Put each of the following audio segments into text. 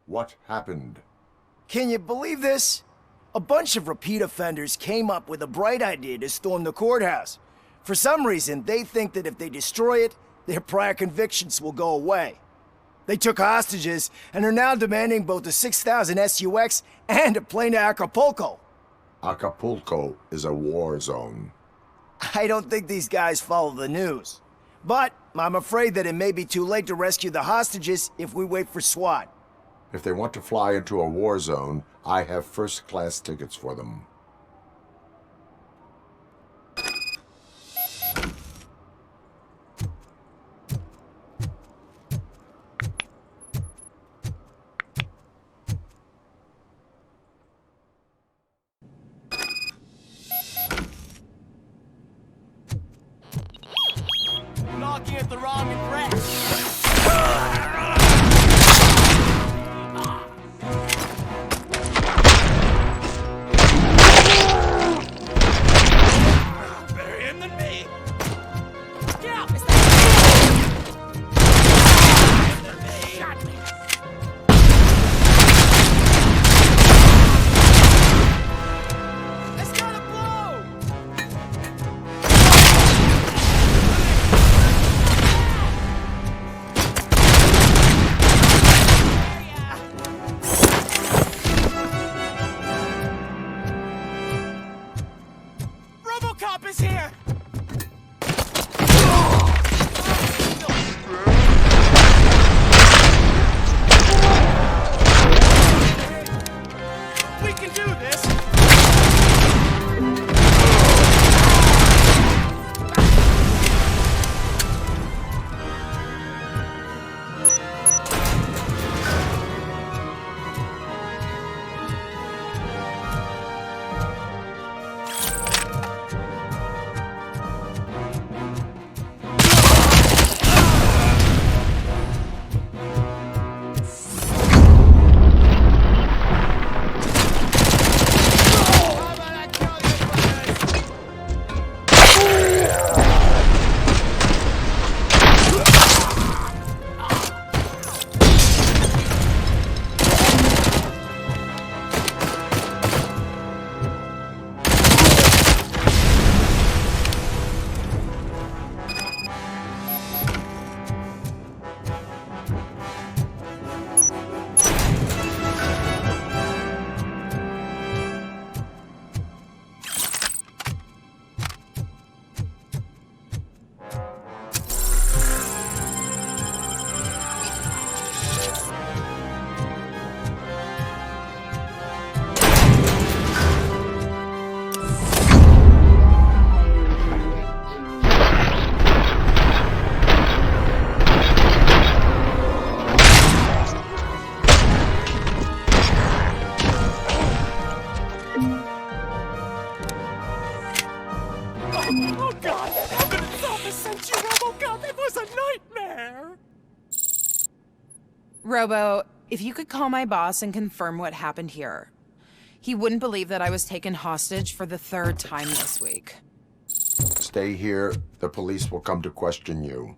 What happened? Can you believe this? A bunch of repeat offenders came up with a bright idea to storm the courthouse. For some reason, they think that if they destroy it, their prior convictions will go away. They took hostages and are now demanding both a 6,000 SUX and a plane to Acapulco. Acapulco is a war zone. I don't think these guys follow the news. But I'm afraid that it may be too late to rescue the hostages if we wait for SWAT. If they want to fly into a war zone, I have first-class tickets for them. Knocking at the wrong address. Better him than me. Get out! Shot me. It's gonna blow! RoboCop is here! We can do this! Oh God! Evidence office sent you, RoboCop! It was a nightmare! Robo, if you could call my boss and confirm what happened here. He wouldn't believe that I was taken hostage for the 3rd time this week. Stay here. The police will come to question you.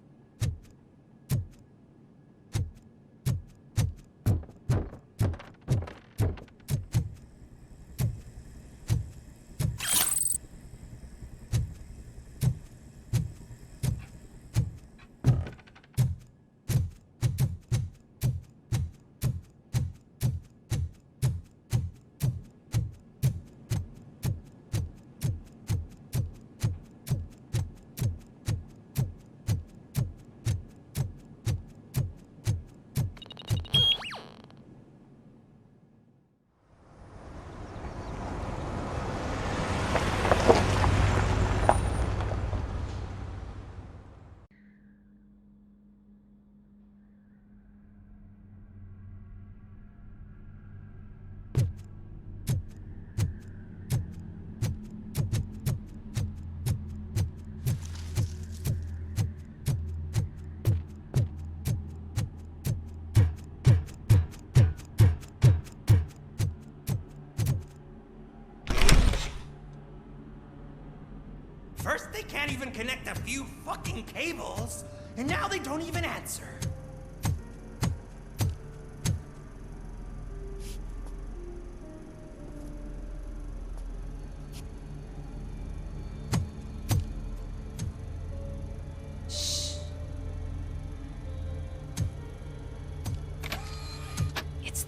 First, they can't even connect a few fucking cables, and now they don't even answer.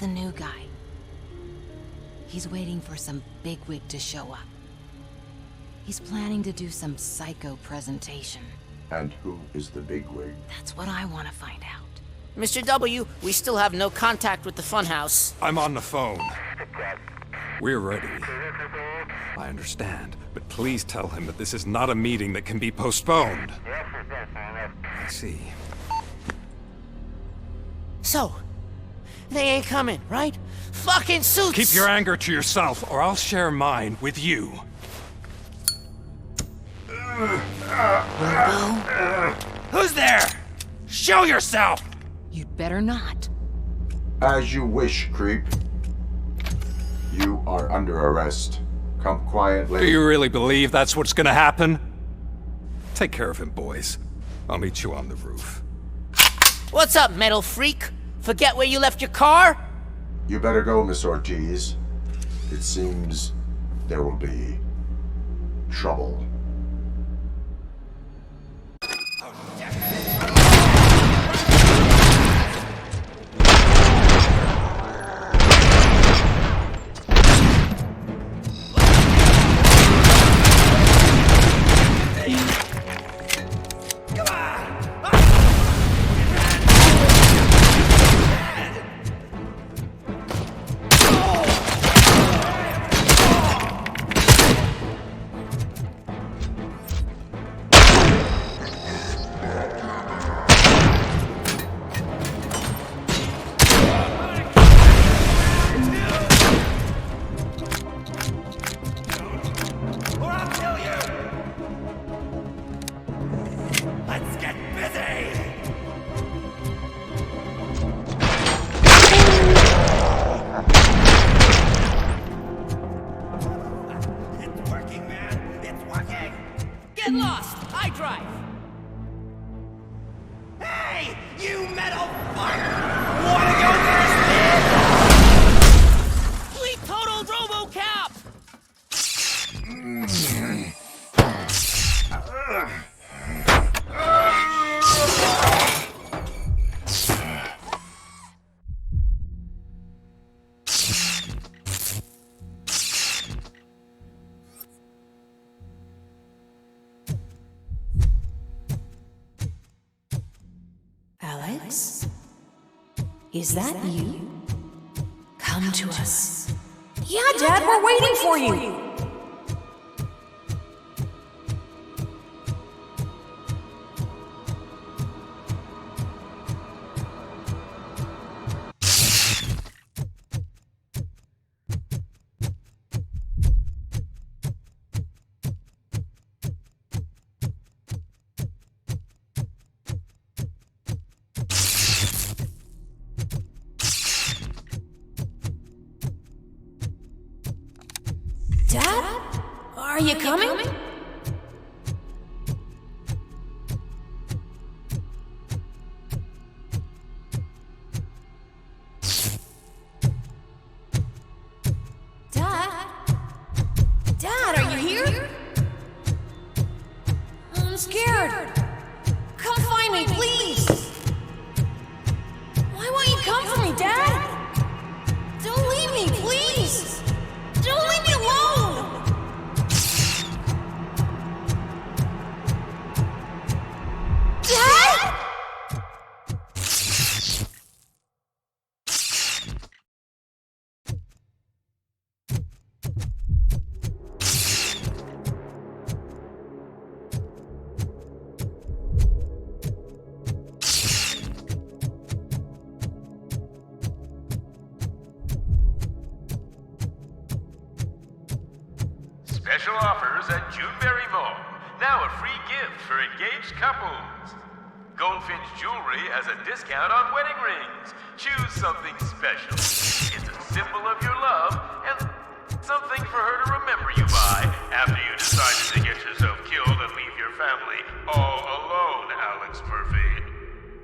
the new guy. He's waiting for some bigwig to show up. He's planning to do some psycho presentation. And who is the bigwig? That's what I want to find out. Mr. W, we still have no contact with the funhouse. I'm on the phone. We're ready. I understand, but please tell him that this is not a meeting that can be postponed. I see. So, they ain't coming, right? Fucking suits! Keep your anger to yourself, or I'll share mine with you. Who's there? Show yourself! You'd better not. As you wish, creep. You are under arrest. Come quietly. Do you really believe that's what's gonna happen? Take care of him, boys. I'll meet you on the roof. What's up, metal freak? Forget where you left your car? You better go, Miss Ortiz. It seems there will be trouble. Get lost! I drive! Hey, you metal fuck! Wanna go first, man? We totaled RoboCop! Alex? Is that you? Come to us. Yeah, Dad, we're waiting for you! Dad? Are you coming? Dad? Dad, are you here? I'm scared. Come find me, please. Why won't you come for me, Dad? Don't leave me, please. Don't leave me alone. Dad? Special offers at Juneberry Mall. Now a free gift for engaged couples. Goldfinch Jewelry has a discount on wedding rings. Choose something special. It's a symbol of your love and something for her to remember you by after you decided to get yourself killed and leave your family all alone, Alex Murphy.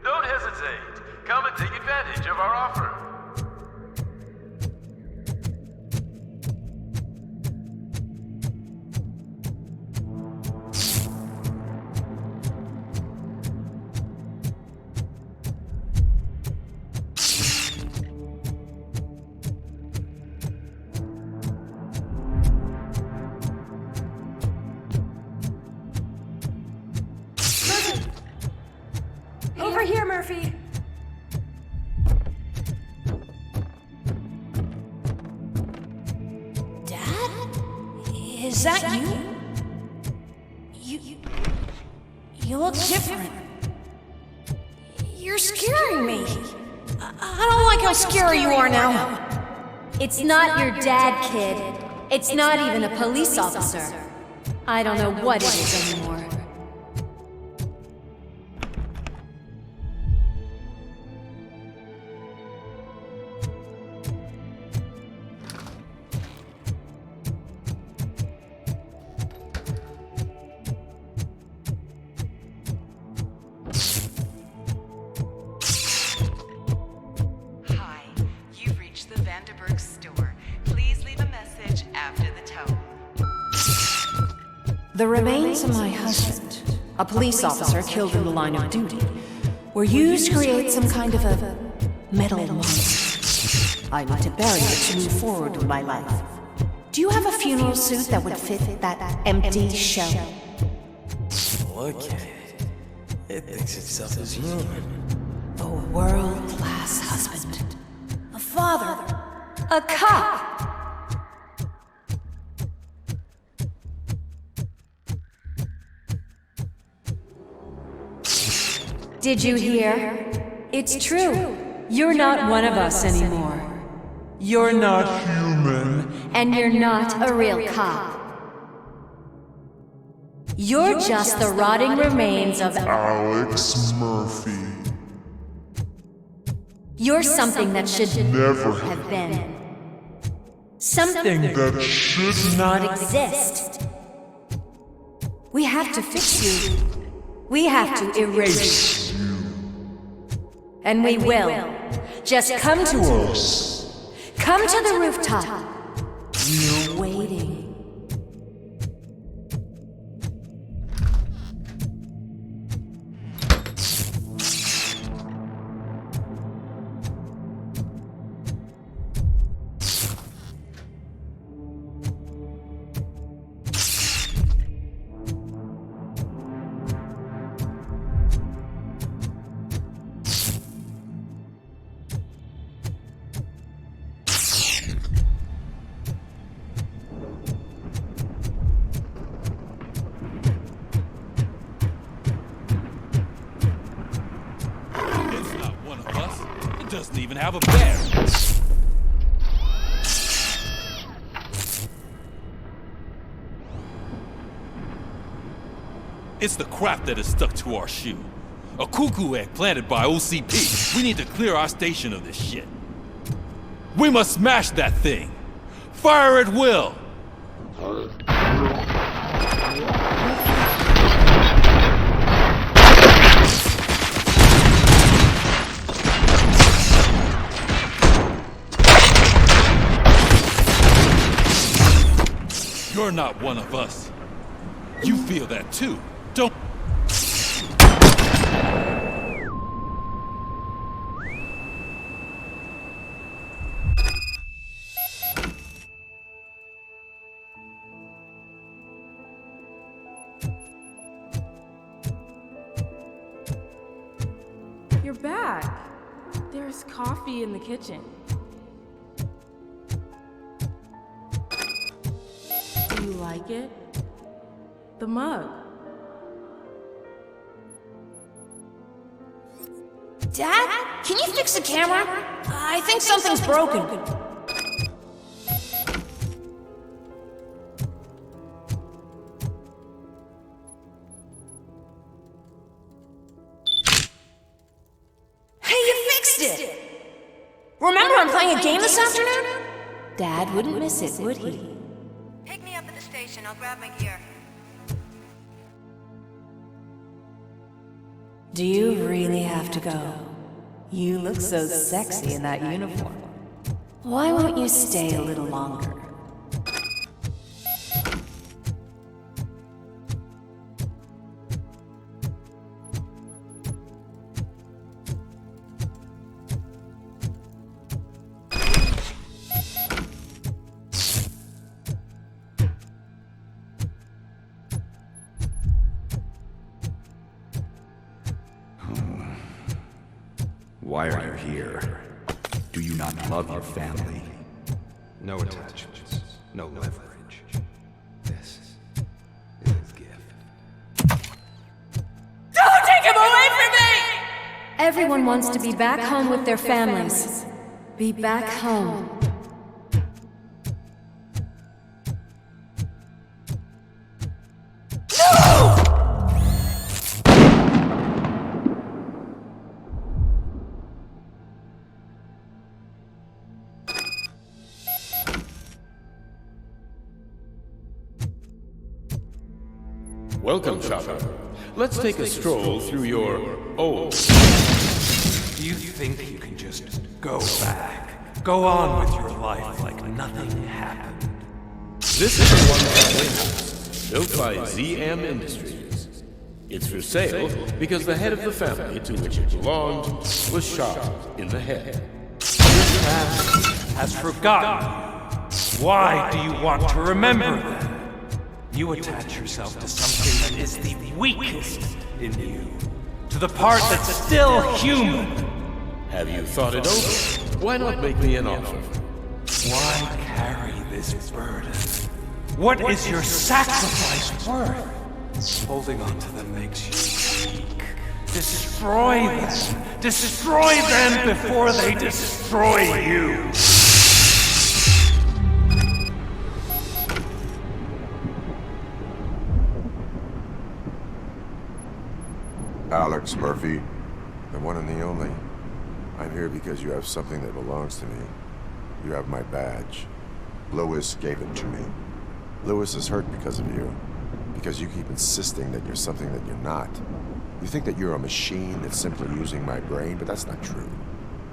Don't hesitate. Come and take advantage of our offer. Murphy. Dad? Is that you? You look different. You're scaring me. I don't like how scary you are now. It's not your dad, kid. It's not even a police officer. I don't know what it is anymore. The remains of my husband, a police officer killed in the line of duty, were used to create some kind of a metal monster. I need to bury it to move forward with my life. Do you have a funeral suit that would fit that empty shell? Look at it. It thinks itself as human. A world-class husband. A father. A cop! Did you hear? It's true. You're not one of us anymore. You're not human. And you're not a real cop. You're just the rotting remains of Alex Murphy. You're something that should never have been. Something that should not exist. We have to fix you. We have to erase you. And we will. Just come to us. Come to the rooftop. We're waiting. Doesn't even have a bear. It's the crap that is stuck to our shoe. A cuckoo egg planted by OCP. We need to clear our station of this shit. We must smash that thing. Fire at will. You're not one of us. You feel that too, don't... You're back. There's coffee in the kitchen. Do you like it? The mug. Dad? Can you fix the camera? I think something's broken. Hey, you fixed it! Remember I'm playing a game this afternoon? Dad wouldn't miss it, would he? Pick me up at the station. I'll grab my gear. Do you really have to go? You look so sexy in that uniform. Why won't you stay a little longer? Why are you here? Do you not love your family? No attachments, no leverage. This is his gift. Don't take him away from me! Everyone wants to be back home with their families. Be back home. Welcome, Chopper. Let's take a stroll through your old... You think you can just go back, go on with your life like nothing happened? This is the one family house, built by ZM Industries. It's for sale because the head of the family to which it belonged was shot in the head. Your family has forgotten you. Why do you want to remember them? You attach yourself to something that is the weakest in you, to the part that's still human. Have you thought it over? Why not make me an offer? Why carry this burden? What is your sacrifice worth? Holding on to them makes you weak. Destroy them! Destroy them before they destroy you! Alex Murphy, the one and the only. I'm here because you have something that belongs to me. You have my badge. Lewis gave it to me. Lewis is hurt because of you. Because you keep insisting that you're something that you're not. You think that you're a machine that's simply using my brain, but that's not true.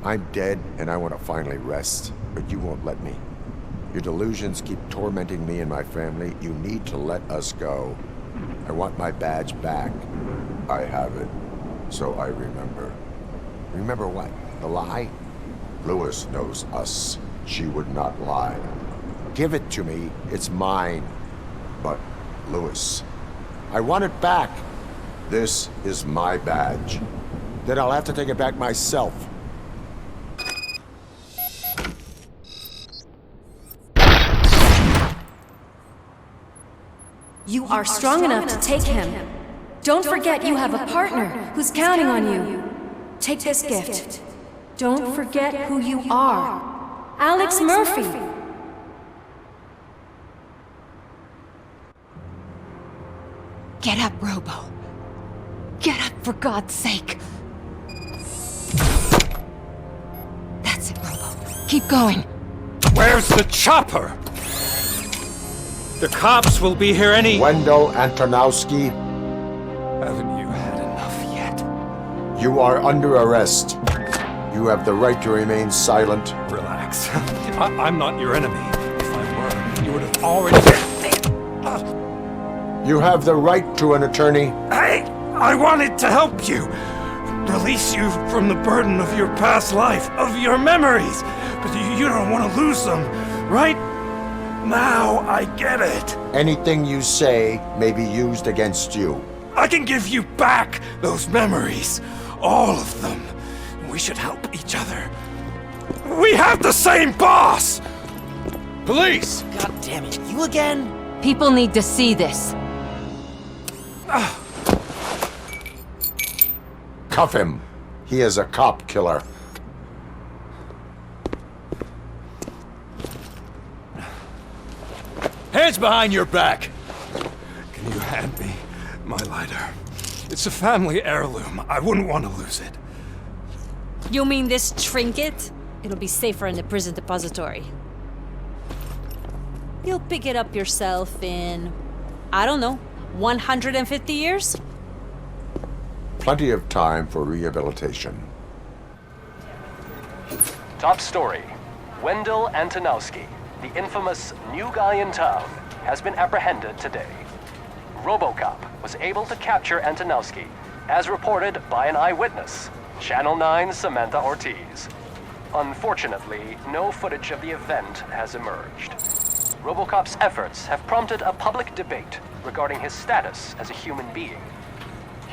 I'm dead, and I want to finally rest, but you won't let me. Your delusions keep tormenting me and my family. You need to let us go. I want my badge back. I have it, so I remember. Remember what? The lie? Lewis knows us. She would not lie. Give it to me. It's mine. But, Lewis, I want it back. This is my badge. Then I'll have to take it back myself. You are strong enough to take him. Don't forget you have a partner who's counting on you. Take this gift. Don't forget who you are. Alex Murphy. Get up, Robo. Get up, for God's sake. That's it, Robo. Keep going. Where's the chopper? The cops will be here any... Wendell Antonowski. Haven't you had enough yet? You are under arrest. You have the right to remain silent. Relax. I'm not your enemy. If I were, you would have already... You have the right to an attorney. Hey! I wanted to help you! Release you from the burden of your past life, of your memories! But you don't want to lose them, right? Now I get it. Anything you say may be used against you. I can give you back those memories. All of them. We should help each other. We have the same boss! Police! God damn it, you again? People need to see this. Cuff him. He is a cop killer. Hands behind your back! Can you hand me my lighter? It's a family heirloom. I wouldn't want to lose it. You mean this trinket? It'll be safer in the prison depository. You'll pick it up yourself in, I don't know, 150 years? Plenty of time for rehabilitation. Top story. Wendell Antonowski, the infamous new guy in town, has been apprehended today. RoboCop was able to capture Antonowski, as reported by an eyewitness, Channel 9's Samantha Ortiz. Unfortunately, no footage of the event has emerged. RoboCop's efforts have prompted a public debate regarding his status as a human being.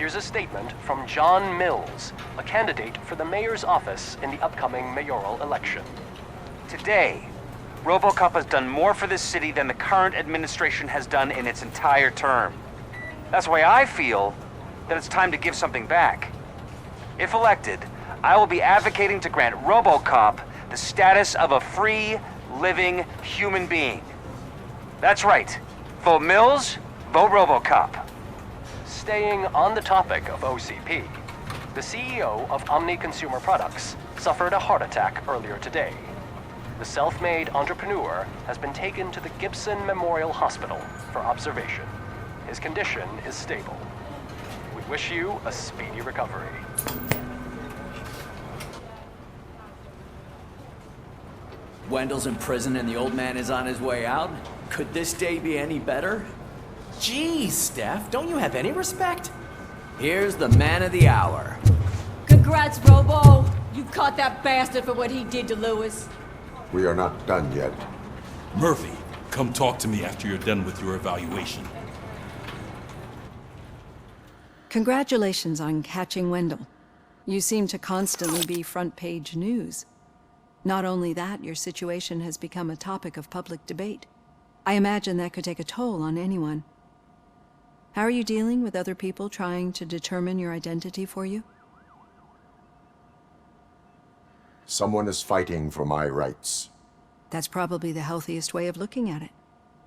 Here's a statement from John Mills, a candidate for the mayor's office in the upcoming mayoral election. Today, RoboCop has done more for this city than the current administration has done in its entire term. That's why I feel that it's time to give something back. If elected, I will be advocating to grant RoboCop the status of a free, living human being. That's right. Vote Mills, vote RoboCop. Staying on the topic of OCP, the CEO of Omni Consumer Products suffered a heart attack earlier today. The self-made entrepreneur has been taken to the Gibson Memorial Hospital for observation. His condition is stable. We wish you a speedy recovery. Wendell's in prison and the old man is on his way out? Could this day be any better? Geez, Steph, don't you have any respect? Here's the man of the hour. Congrats, Robo! You caught that bastard for what he did to Lewis. We are not done yet. Murphy, come talk to me after you're done with your evaluation. Congratulations on catching Wendell. You seem to constantly be front-page news. Not only that, your situation has become a topic of public debate. I imagine that could take a toll on anyone. How are you dealing with other people trying to determine your identity for you? Someone is fighting for my rights. That's probably the healthiest way of looking at it.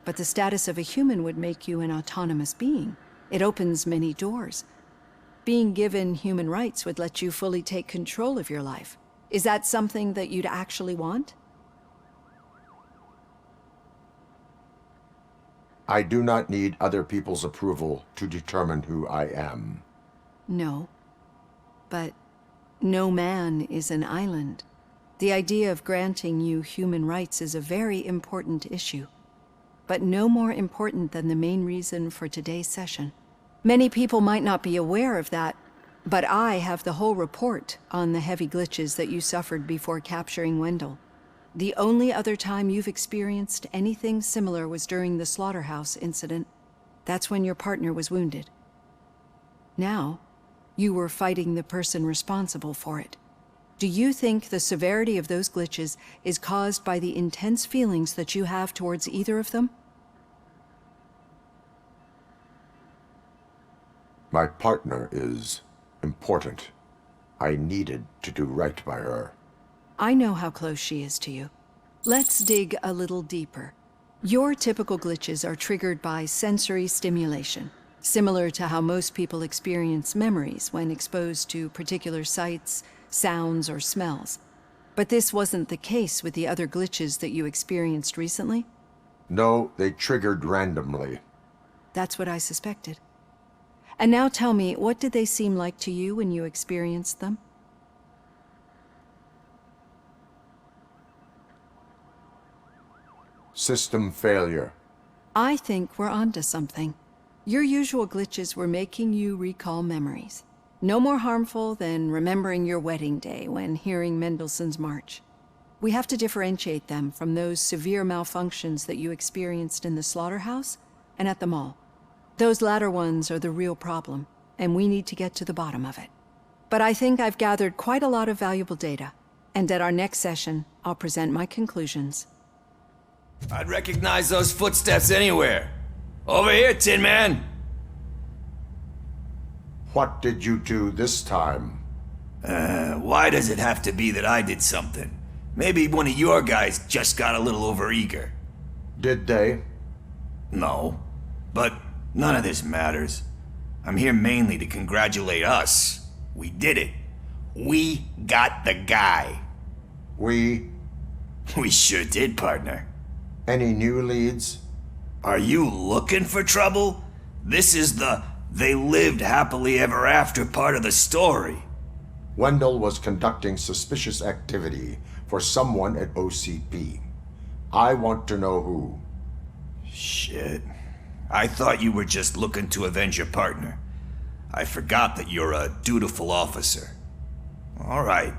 But the status of a human would make you an autonomous being. It opens many doors. Being given human rights would let you fully take control of your life. Is that something that you'd actually want? I do not need other people's approval to determine who I am. No. But no man is an island. The idea of granting you human rights is a very important issue. But no more important than the main reason for today's session. Many people might not be aware of that, but I have the whole report on the heavy glitches that you suffered before capturing Wendell. The only other time you've experienced anything similar was during the slaughterhouse incident. That's when your partner was wounded. Now, you were fighting the person responsible for it. Do you think the severity of those glitches is caused by the intense feelings that you have towards either of them? My partner is important. I needed to do right by her. I know how close she is to you. Let's dig a little deeper. Your typical glitches are triggered by sensory stimulation, similar to how most people experience memories when exposed to particular sights, sounds, or smells. But this wasn't the case with the other glitches that you experienced recently? No, they triggered randomly. That's what I suspected. And now tell me, what did they seem like to you when you experienced them? System failure. I think we're onto something. Your usual glitches were making you recall memories. No more harmful than remembering your wedding day when hearing Mendelssohn's March. We have to differentiate them from those severe malfunctions that you experienced in the slaughterhouse and at the mall. Those latter ones are the real problem, and we need to get to the bottom of it. But I think I've gathered quite a lot of valuable data, and at our next session, I'll present my conclusions. I'd recognize those footsteps anywhere. Over here, Tin Man! What did you do this time? Why does it have to be that I did something? Maybe one of your guys just got a little overeager. Did they? No. But none of this matters. I'm here mainly to congratulate us. We did it. We got the guy. We sure did, partner. Any new leads? Are you looking for trouble? This is the they lived happily ever after part of the story. Wendell was conducting suspicious activity for someone at OCP. I want to know who. Shit. I thought you were just looking to avenge your partner. I forgot that you're a dutiful officer. All right.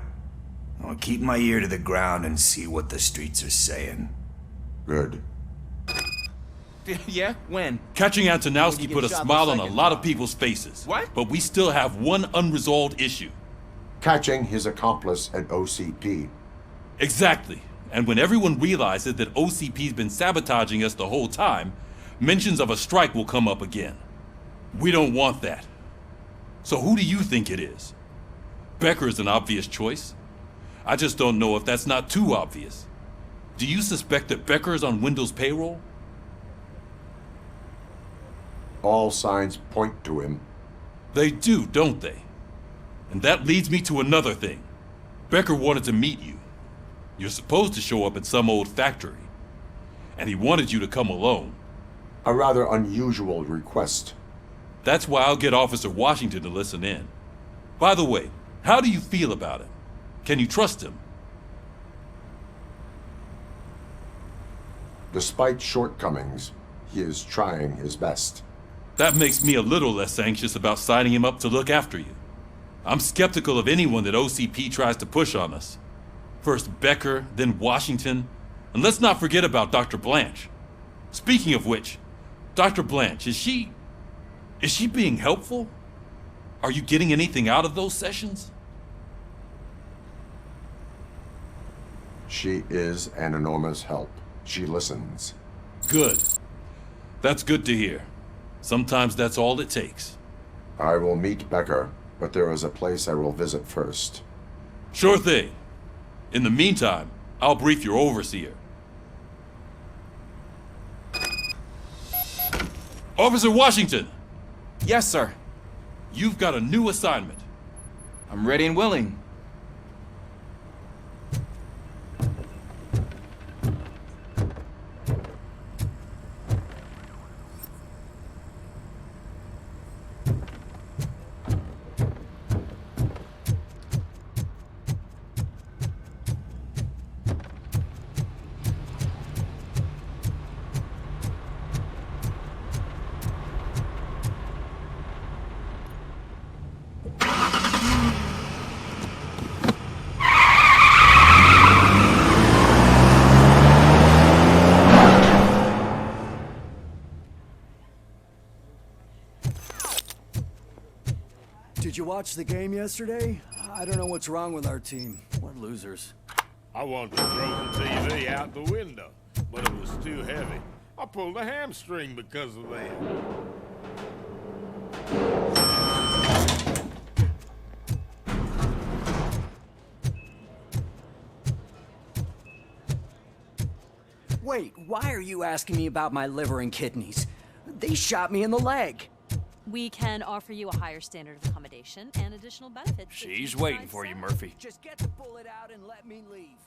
I'll keep my ear to the ground and see what the streets are saying. Good. Yeah? When? Catching Antonowski When you put a get shot smile the on a second lot of time. people's faces. What? But we still have one unresolved issue. Catching his accomplice at OCP. Exactly. And when everyone realizes that OCP's been sabotaging us the whole time, mentions of a strike will come up again. We don't want that. So who do you think it is? Becker is an obvious choice. I just don't know if that's not too obvious. Do you suspect that Becker is on Wendell's payroll? All signs point to him. They do, don't they? And that leads me to another thing. Becker wanted to meet you. You're supposed to show up at some old factory. And he wanted you to come alone. A rather unusual request. That's why I'll get Officer Washington to listen in. By the way, how do you feel about him? Can you trust him? Despite shortcomings, he is trying his best. That makes me a little less anxious about signing him up to look after you. I'm skeptical of anyone that OCP tries to push on us. First Becker, then Washington, and let's not forget about Dr. Blanche. Speaking of which, Dr. Blanche, is she being helpful? Are you getting anything out of those sessions? She is an enormous help. She listens. Good. That's good to hear. Sometimes that's all it takes. I will meet Becker, but there is a place I will visit first. Sure thing. In the meantime, I'll brief your overseer. Officer Washington! Yes, sir. You've got a new assignment. I'm ready and willing. Did you watch the game yesterday? I don't know what's wrong with our team. We're losers. I wanted to throw the TV out the window, but it was too heavy. I pulled a hamstring because of that. Wait, why are you asking me about my liver and kidneys? They shot me in the leg. We can offer you a higher standard of accommodation and additional benefits. She's waiting for you, Murphy. Just get the bullet out and let me leave.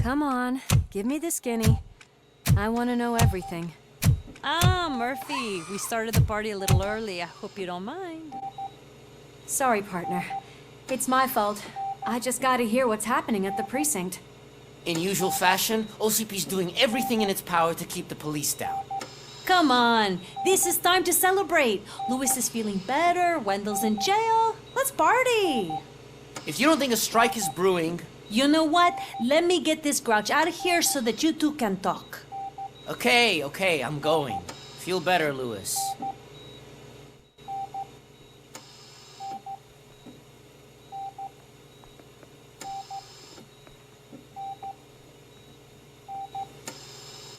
Come on, give me the skinny. I want to know everything. Ah, Murphy, we started the party a little early. I hope you don't mind. Sorry, partner. It's my fault. I just gotta hear what's happening at the precinct. In usual fashion, OCP's doing everything in its power to keep the police down. Come on, this is time to celebrate. Louis is feeling better, Wendell's in jail. Let's party. If you don't think a strike is brewing... You know what? Let me get this grouch out of here so that you two can talk. Okay, I'm going. Feel better, Louis.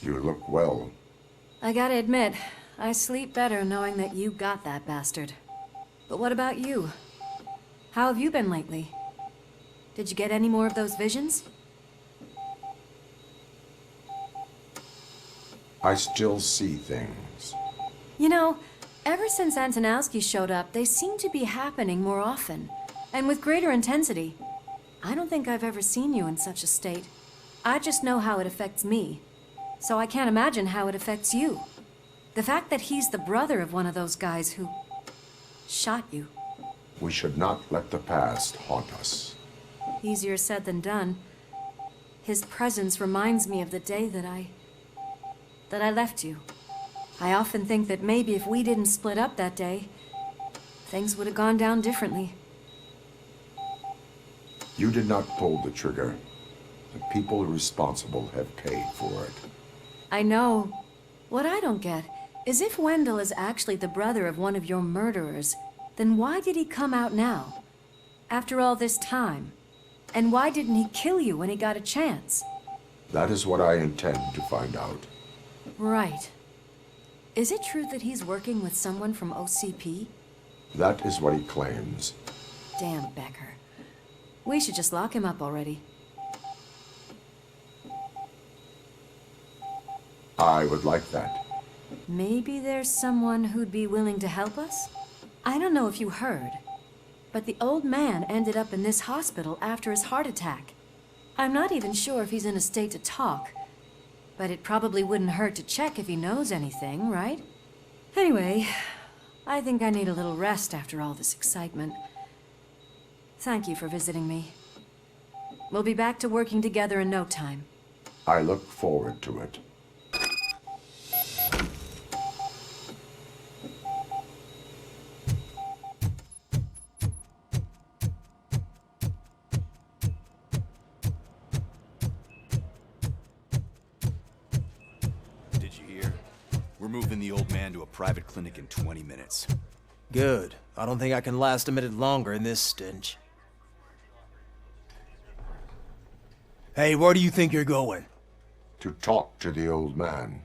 You look well. I gotta admit, I sleep better knowing that you got that bastard. But what about you? How have you been lately? Did you get any more of those visions? I still see things. You know, ever since Antonowski showed up, they seem to be happening more often, and with greater intensity. I don't think I've ever seen you in such a state. I just know how it affects me, so I can't imagine how it affects you. The fact that he's the brother of one of those guys who shot you. We should not let the past haunt us. Easier said than done. His presence reminds me of the day that I left you. I often think that maybe if we didn't split up that day, things would have gone down differently. You did not pull the trigger. The people responsible have paid for it. I know. What I don't get is if Wendell is actually the brother of one of your murderers, then why did he come out now? After all this time? And why didn't he kill you when he got a chance? That is what I intend to find out. Right. Is it true that he's working with someone from OCP? That is what he claims. Damn Becker. We should just lock him up already. I would like that. Maybe there's someone who'd be willing to help us? I don't know if you heard, but the old man ended up in this hospital after his heart attack. I'm not even sure if he's in a state to talk, but it probably wouldn't hurt to check if he knows anything, right? Anyway, I think I need a little rest after all this excitement. Thank you for visiting me. We'll be back to working together in no time. I look forward to it. Moving the old man to a private clinic in 20 minutes. Good. I don't think I can last a minute longer in this stench. Hey, where do you think you're going? To talk to the old man.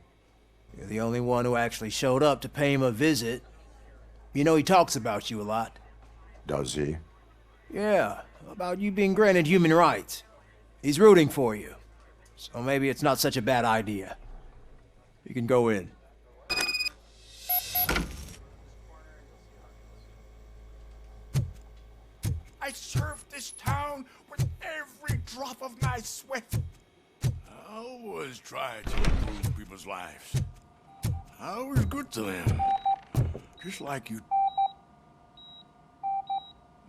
You're the only one who actually showed up to pay him a visit. You know he talks about you a lot. Does he? Yeah, about you being granted human rights. He's rooting for you. So maybe it's not such a bad idea. You can go in. I served this town with every drop of my sweat. I always tried to improve people's lives. I was good to them. Just like you.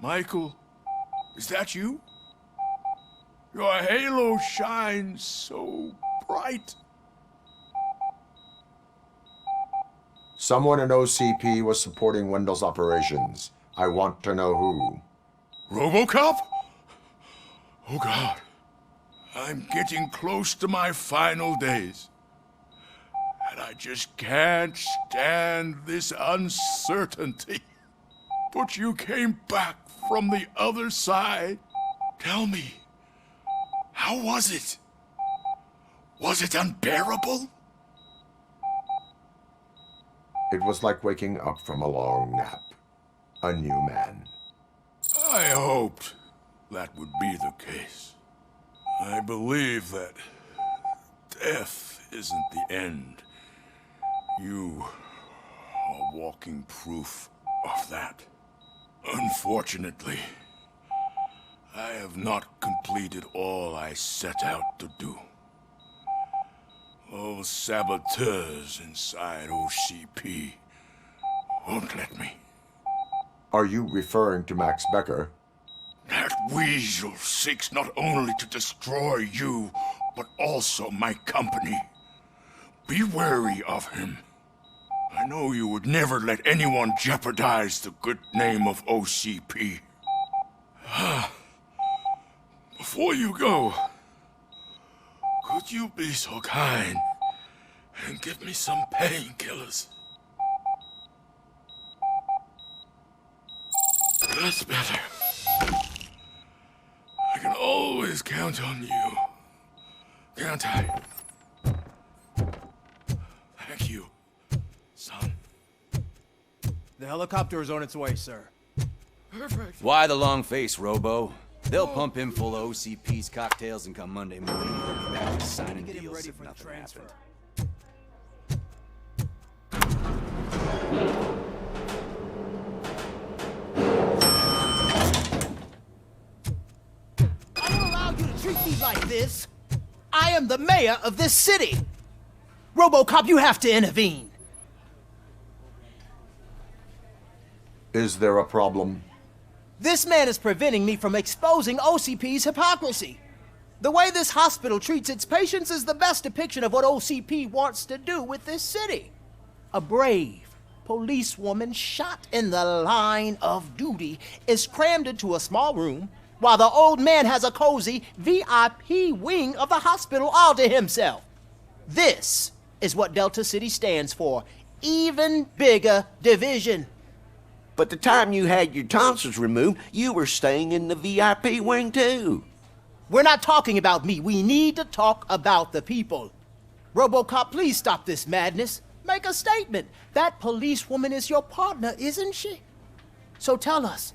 Michael, is that you? Your halo shines so bright. Someone in OCP was supporting Wendell's operations. I want to know who. RoboCop? Oh God. I'm getting close to my final days. And I just can't stand this uncertainty. But you came back from the other side. Tell me, how was it? Was it unbearable? It was like waking up from a long nap. A new man. I hoped that would be the case. I believe that death isn't the end. You are walking proof of that. Unfortunately, I have not completed all I set out to do. Those saboteurs inside OCP won't let me. Are you referring to Max Becker? That weasel seeks not only to destroy you, but also my company. Be wary of him. I know you would never let anyone jeopardize the good name of OCP. Before you go, could you be so kind and give me some painkillers? That's better. I can always count on you, can't I? Thank you, son. The helicopter is on its way, sir. Perfect. Why the long face, Robo? They'll pump him full of OCP's cocktails and come Monday morning, he'll be back to signing deals if nothing happened. I don't allow you to treat me like this. I am the mayor of this city. RoboCop, you have to intervene. Is there a problem? This man is preventing me from exposing OCP's hypocrisy. The way this hospital treats its patients is the best depiction of what OCP wants to do with this city. A brave policewoman shot in the line of duty is crammed into a small room while the old man has a cozy VIP wing of the hospital all to himself. This is what Delta City stands for. Even bigger division. But the time you had your tonsils removed, you were staying in the VIP wing too. We're not talking about me. We need to talk about the people. RoboCop, please stop this madness. Make a statement. That policewoman is your partner, isn't she? So tell us,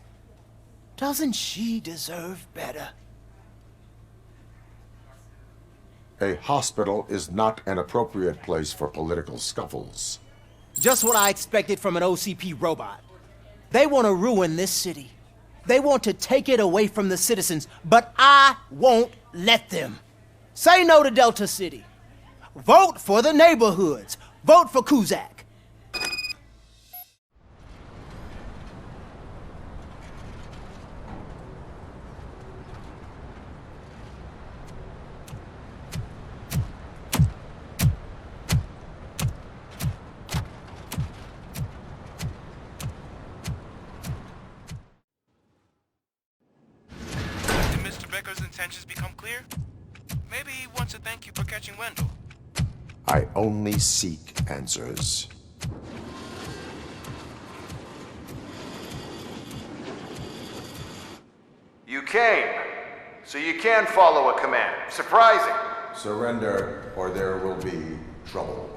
doesn't she deserve better? A hospital is not an appropriate place for political scuffles. Just what I expected from an OCP robot. They want to ruin this city. They want to take it away from the citizens, but I won't let them. Say no to Delta City. Vote for the neighborhoods. Vote for Kuzak. Intentions become clear? Maybe he wants to thank you for catching Wendell. I only seek answers. You came, so you can follow a command. Surprising. Surrender, or there will be trouble.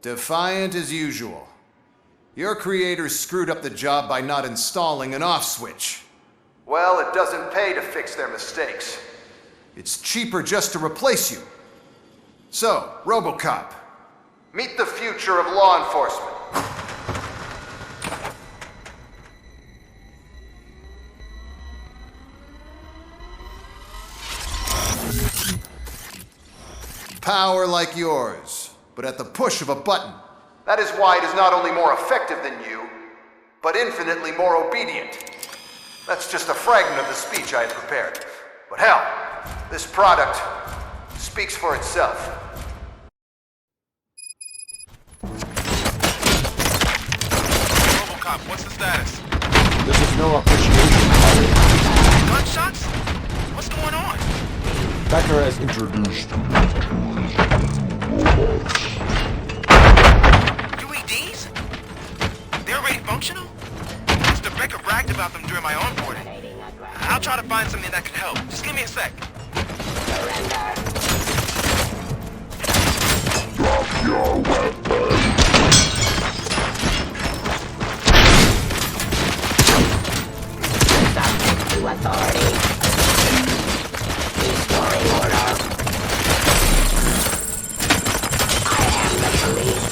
Defiant as usual. Your creators screwed up the job by not installing an off switch. Well, it doesn't pay to fix their mistakes. It's cheaper just to replace you. So, RoboCop, meet the future of law enforcement. Power like yours, but at the push of a button. That is why it is not only more effective than you, but infinitely more obedient. That's just a fragment of the speech I had prepared. But hell, this product speaks for itself. RoboCop, what's the status? This is no appreciation party. Gunshots? What's going on? Becker has introduced UEDs? They're already functional? Mr. Becker bragged about them during my onboarding. I'll try to find something that could help. Just give me a sec. Drop your weapon. Subject to authority. Restoring order. I am the police.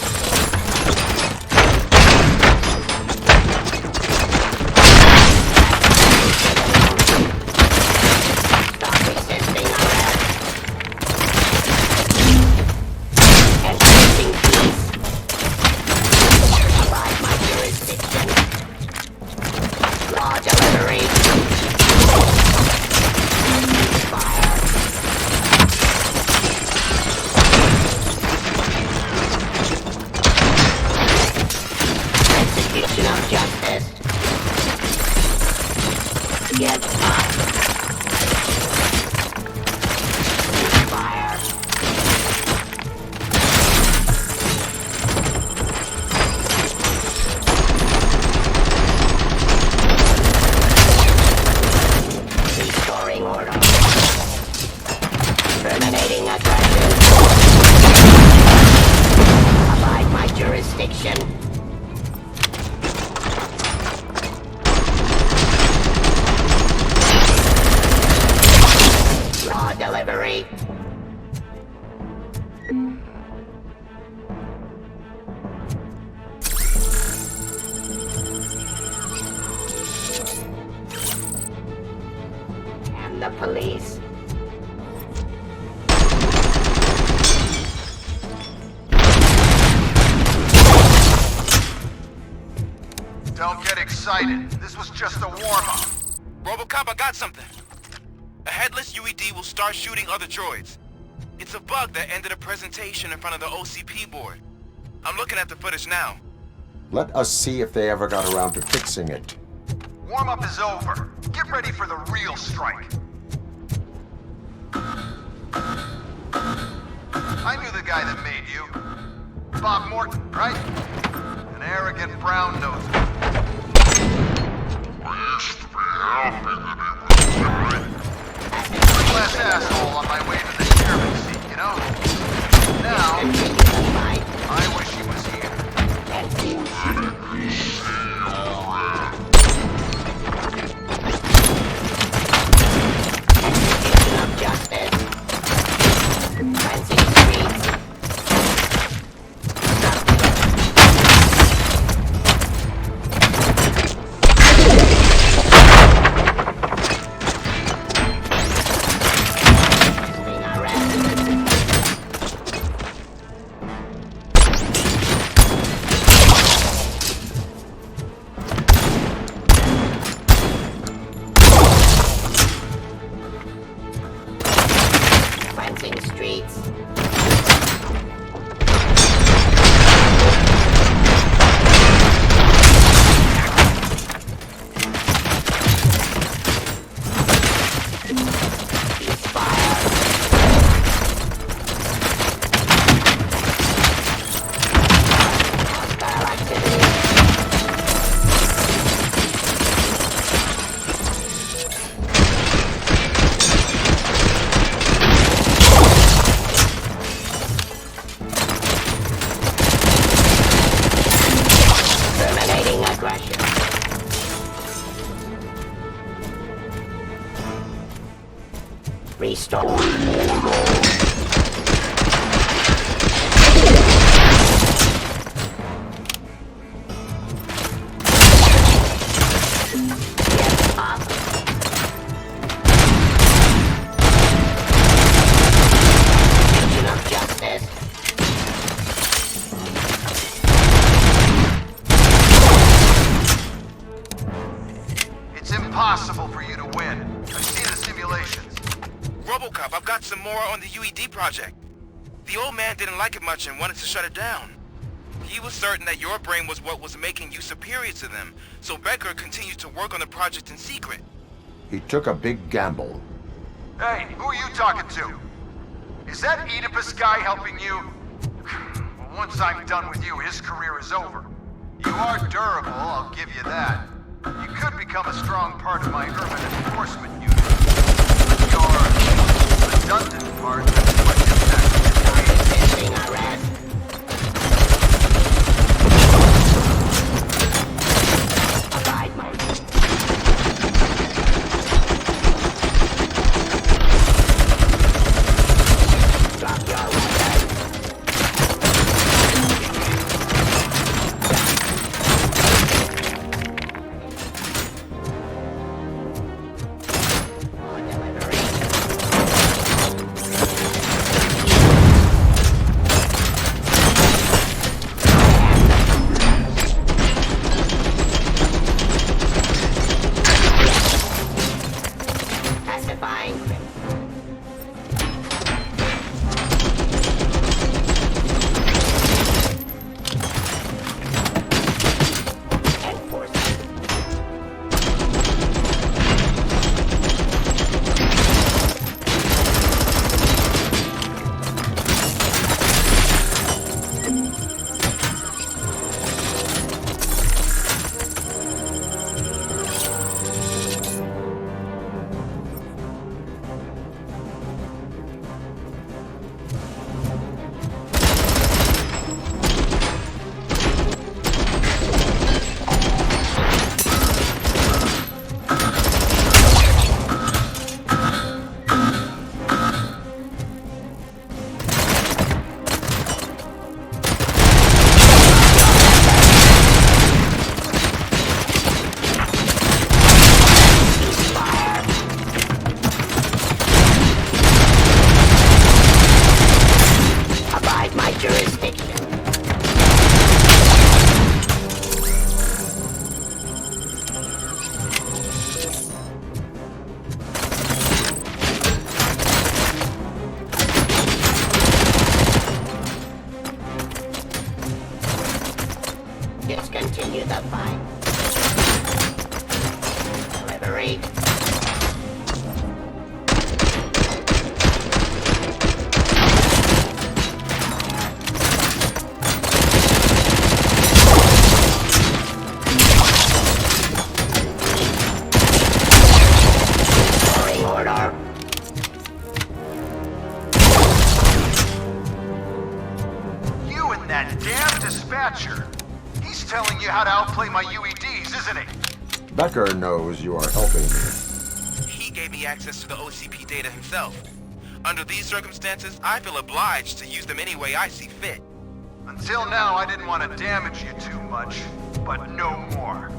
Stop resisting arrest. Enforcing peace. Abide my jurisdiction. Law delivery. Fire. Execution of justice. Get up. Fire. Restoring order. Terminating aggression. Abide my jurisdiction. Law delivery. And the police. Don't get excited. This was just a warm-up. RoboCop, I got something. A headless UED will start shooting other droids. It's a bug that ended a presentation in front of the OCP board. I'm looking at the footage now. Let us see if they ever got around to fixing it. Warm-up is over. Get ready for the real strike. guy that made you. Bob Morton, right? An arrogant brown-nosed. Last asshole on my way to the chairman's seat, you know? Now, I wish he was here. Justice. Fancy streets. Restore. It's impossible for you to win. I've seen the simulations. RoboCop, I've got some more on the UED project. The old man didn't like it much and wanted to shut it down. He was certain that your brain was what was making you superior to them, so Becker continued to work on the project in secret. He took a big gamble. Hey, who are you talking to? Is that Oedipus guy helping you? Well, once I'm done with you, his career is over. You are durable, I'll give you that. You could become a strong part of my urban enforcement unit. But your redundant part is what impacts your arrest. catcher. He's telling you how to outplay my UEDs, isn't he? Becker knows you are helping me. He gave me access to the OCP data himself. Under these circumstances, I feel obliged to use them any way I see fit. Until now, I didn't want to damage you too much, but no more.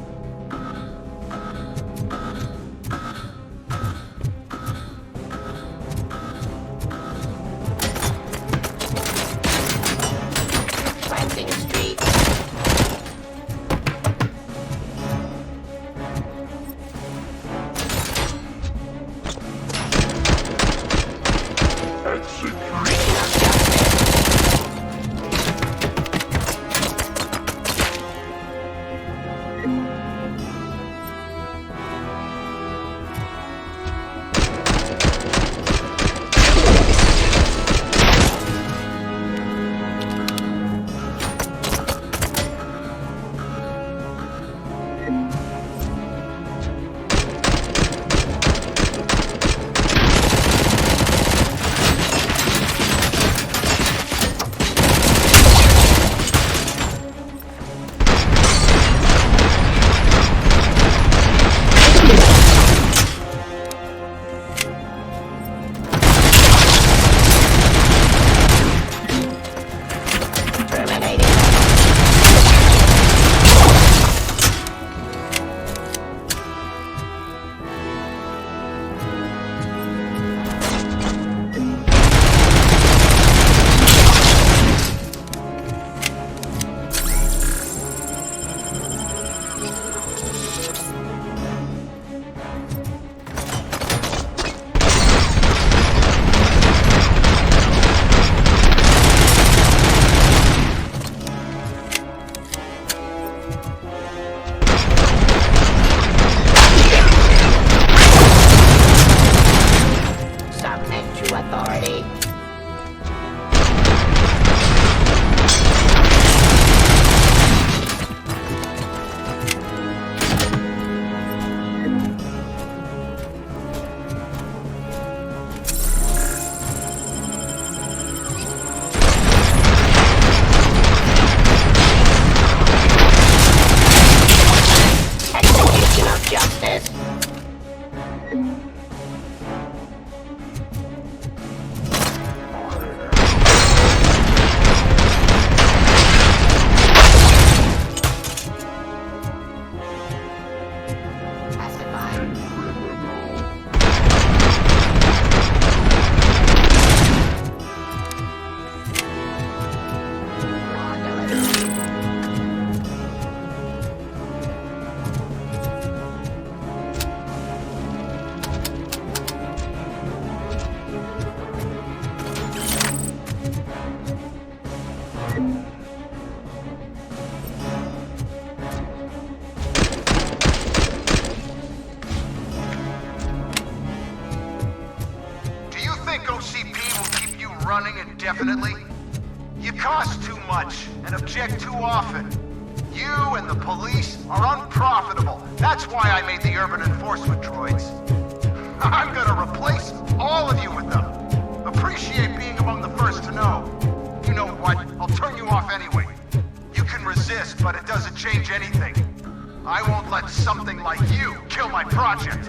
Cleansing streets. running indefinitely? You cost too much and object too often. You and the police are unprofitable. That's why I made the urban enforcement droids. I'm gonna replace all of you with them. Appreciate being among the first to know. You know what? I'll turn you off anyway. You can resist, but it doesn't change anything. I won't let something like you kill my project.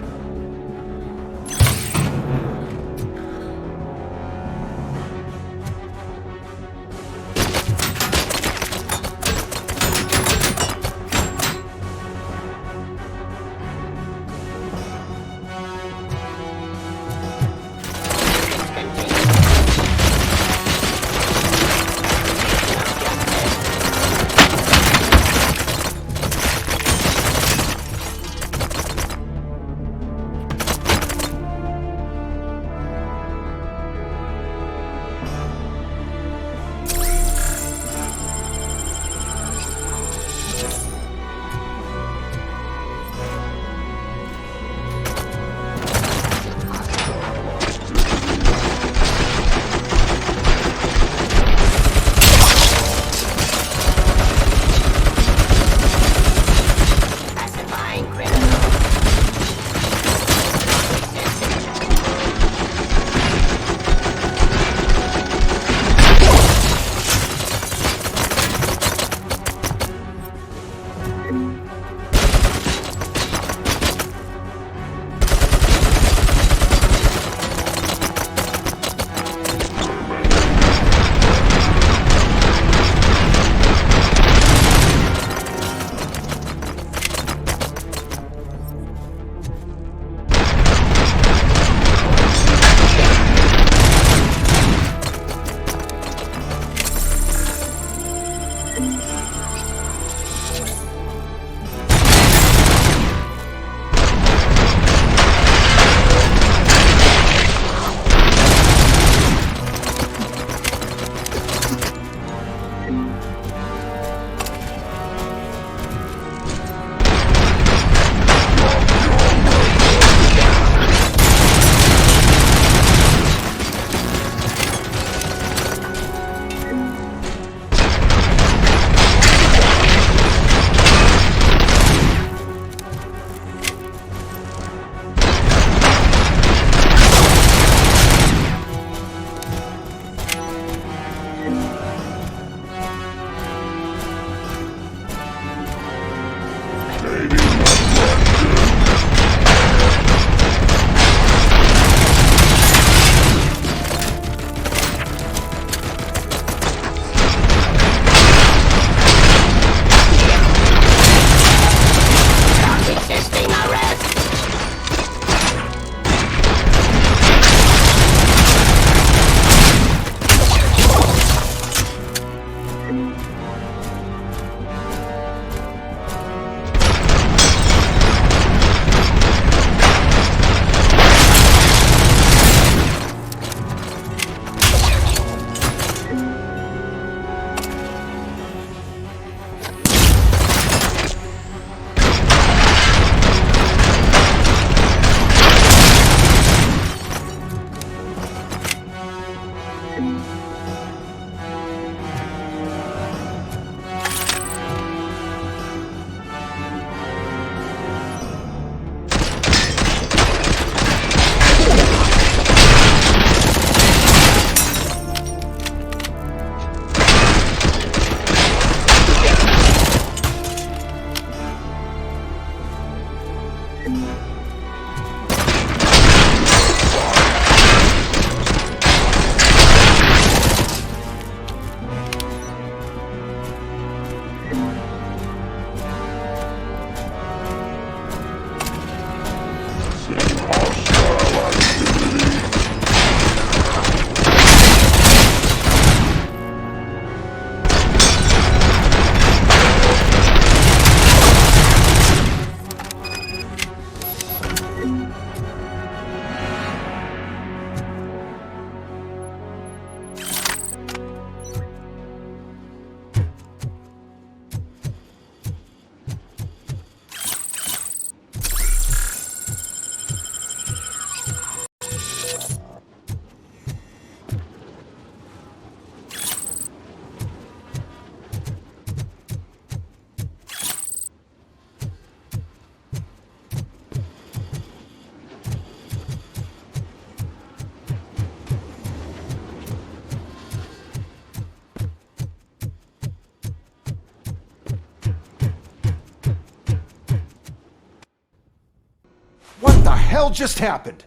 hell just happened?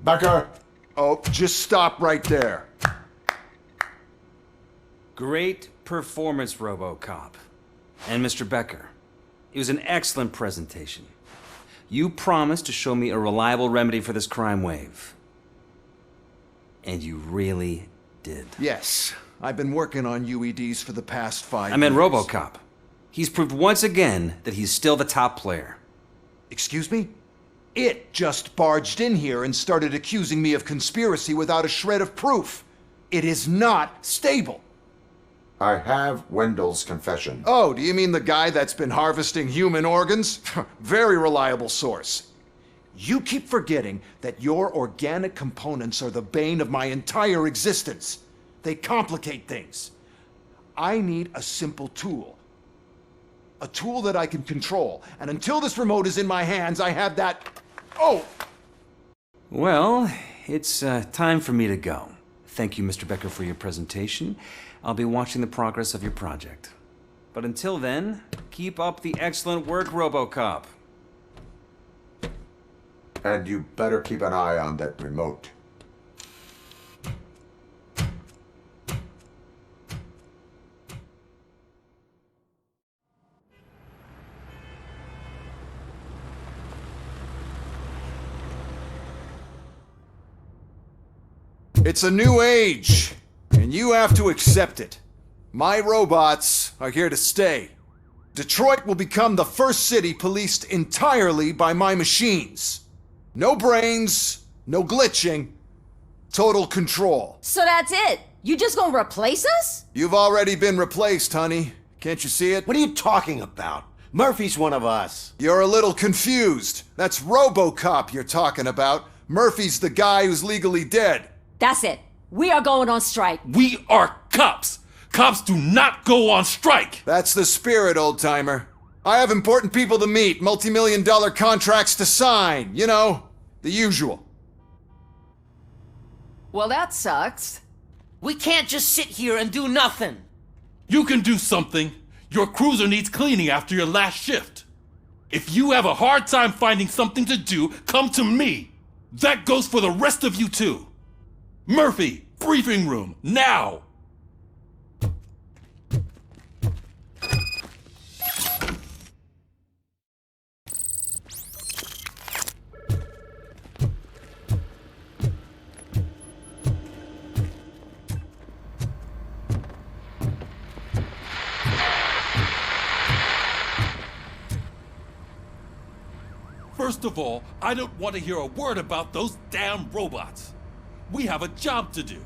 Becker! Oh, just stop right there. Great performance, RoboCop. And Mr. Becker, it was an excellent presentation. You promised to show me a reliable remedy for this crime wave. And you really did. Yes, I've been working on UEDs for the past 5 years. I meant RoboCop. He's proved once again that he's still the top player. Excuse me? It just barged in here and started accusing me of conspiracy without a shred of proof. It is not stable. I have Wendell's confession. Oh, do you mean the guy that's been harvesting human organs? Very reliable source. You keep forgetting that your organic components are the bane of my entire existence. They complicate things. I need a simple tool. A tool that I can control. And until this remote is in my hands, I have that... Oh! Well, it's time for me to go. Thank you, Mr. Becker, for your presentation. I'll be watching the progress of your project. But until then, keep up the excellent work, RoboCop. And you better keep an eye on that remote. It's a new age, and you have to accept it. My robots are here to stay. Detroit will become the first city policed entirely by my machines. No brains, no glitching, total control. So that's it? You just gonna replace us? You've already been replaced, honey. Can't you see it? What are you talking about? Murphy's one of us. You're a little confused. That's RoboCop you're talking about. Murphy's the guy who's legally dead. That's it. We are going on strike. We are cops. Cops do not go on strike. That's the spirit, old-timer. I have important people to meet, multi-million-dollar contracts to sign. You know, the usual. Well, that sucks. We can't just sit here and do nothing. You can do something. Your cruiser needs cleaning after your last shift. If you have a hard time finding something to do, come to me. That goes for the rest of you too. Murphy, briefing room, now! First of all, I don't want to hear a word about those damn robots. We have a job to do.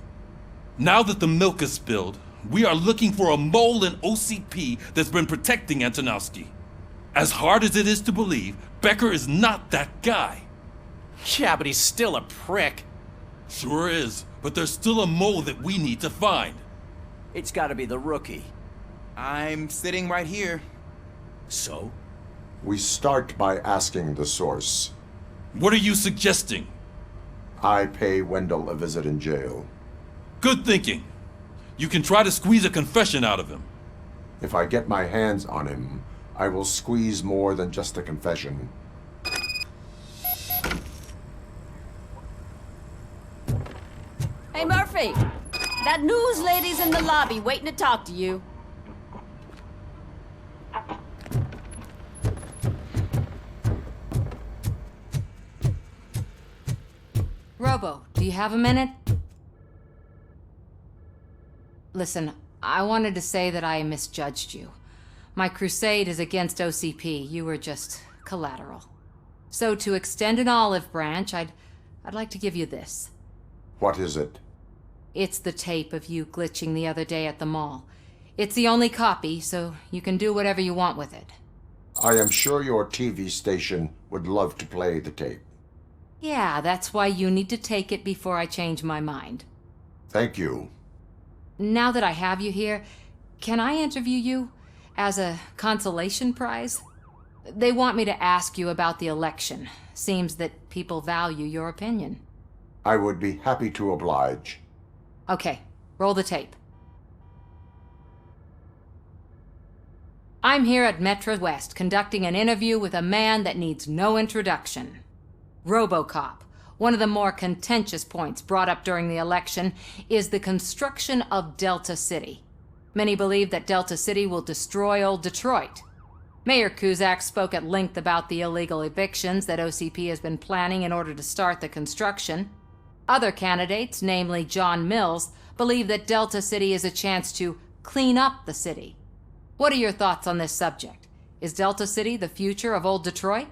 Now that the milk is spilled, we are looking for a mole in OCP that's been protecting Antonowski. As hard as it is to believe, Becker is not that guy. Yeah, but he's still a prick. Sure is, but there's still a mole that we need to find. It's gotta be the rookie. I'm sitting right here. So? We start by asking the source. What are you suggesting? I pay Wendell a visit in jail. Good thinking. You can try to squeeze a confession out of him. If I get my hands on him, I will squeeze more than just a confession. Hey, Murphy! That news lady's in the lobby waiting to talk to you. Robo, do you have a minute? Listen, I wanted to say that I misjudged you. My crusade is against OCP. You were just collateral. So to extend an olive branch, I'd like to give you this. What is it? It's the tape of you glitching the other day at the mall. It's the only copy, so you can do whatever you want with it. I am sure your TV station would love to play the tape. Yeah, that's why you need to take it before I change my mind. Thank you. Now that I have you here, can I interview you as a consolation prize? They want me to ask you about the election. Seems that people value your opinion. I would be happy to oblige. Okay, roll the tape. I'm here at Metro West conducting an interview with a man that needs no introduction. RoboCop. One of the more contentious points brought up during the election is the construction of Delta City. Many believe that Delta City will destroy old Detroit. Mayor Cusack spoke at length about the illegal evictions that OCP has been planning in order to start the construction. Other candidates, namely John Mills, believe that Delta City is a chance to clean up the city. What are your thoughts on this subject? Is Delta City the future of old Detroit?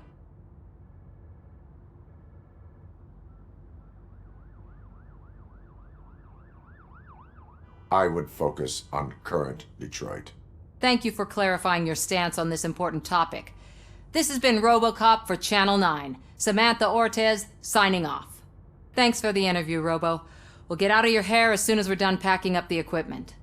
I would focus on current Detroit. Thank you for clarifying your stance on this important topic. This has been RoboCop for Channel 9. Samantha Ortez, signing off. Thanks for the interview, Robo. We'll get out of your hair as soon as we're done packing up the equipment.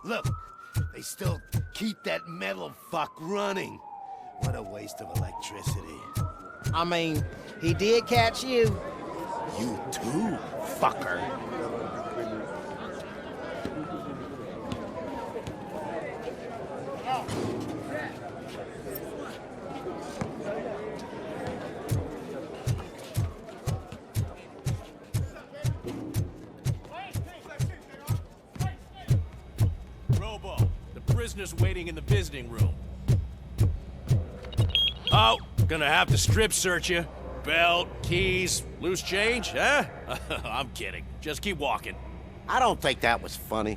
Look, they still keep that metal fuck running. What a waste of electricity. I mean, he did catch you. You too, fucker. Prisoners waiting in the visiting room. Oh, gonna have to strip search you. Belt, keys, loose change, huh? I'm kidding. Just keep walking. I don't think that was funny.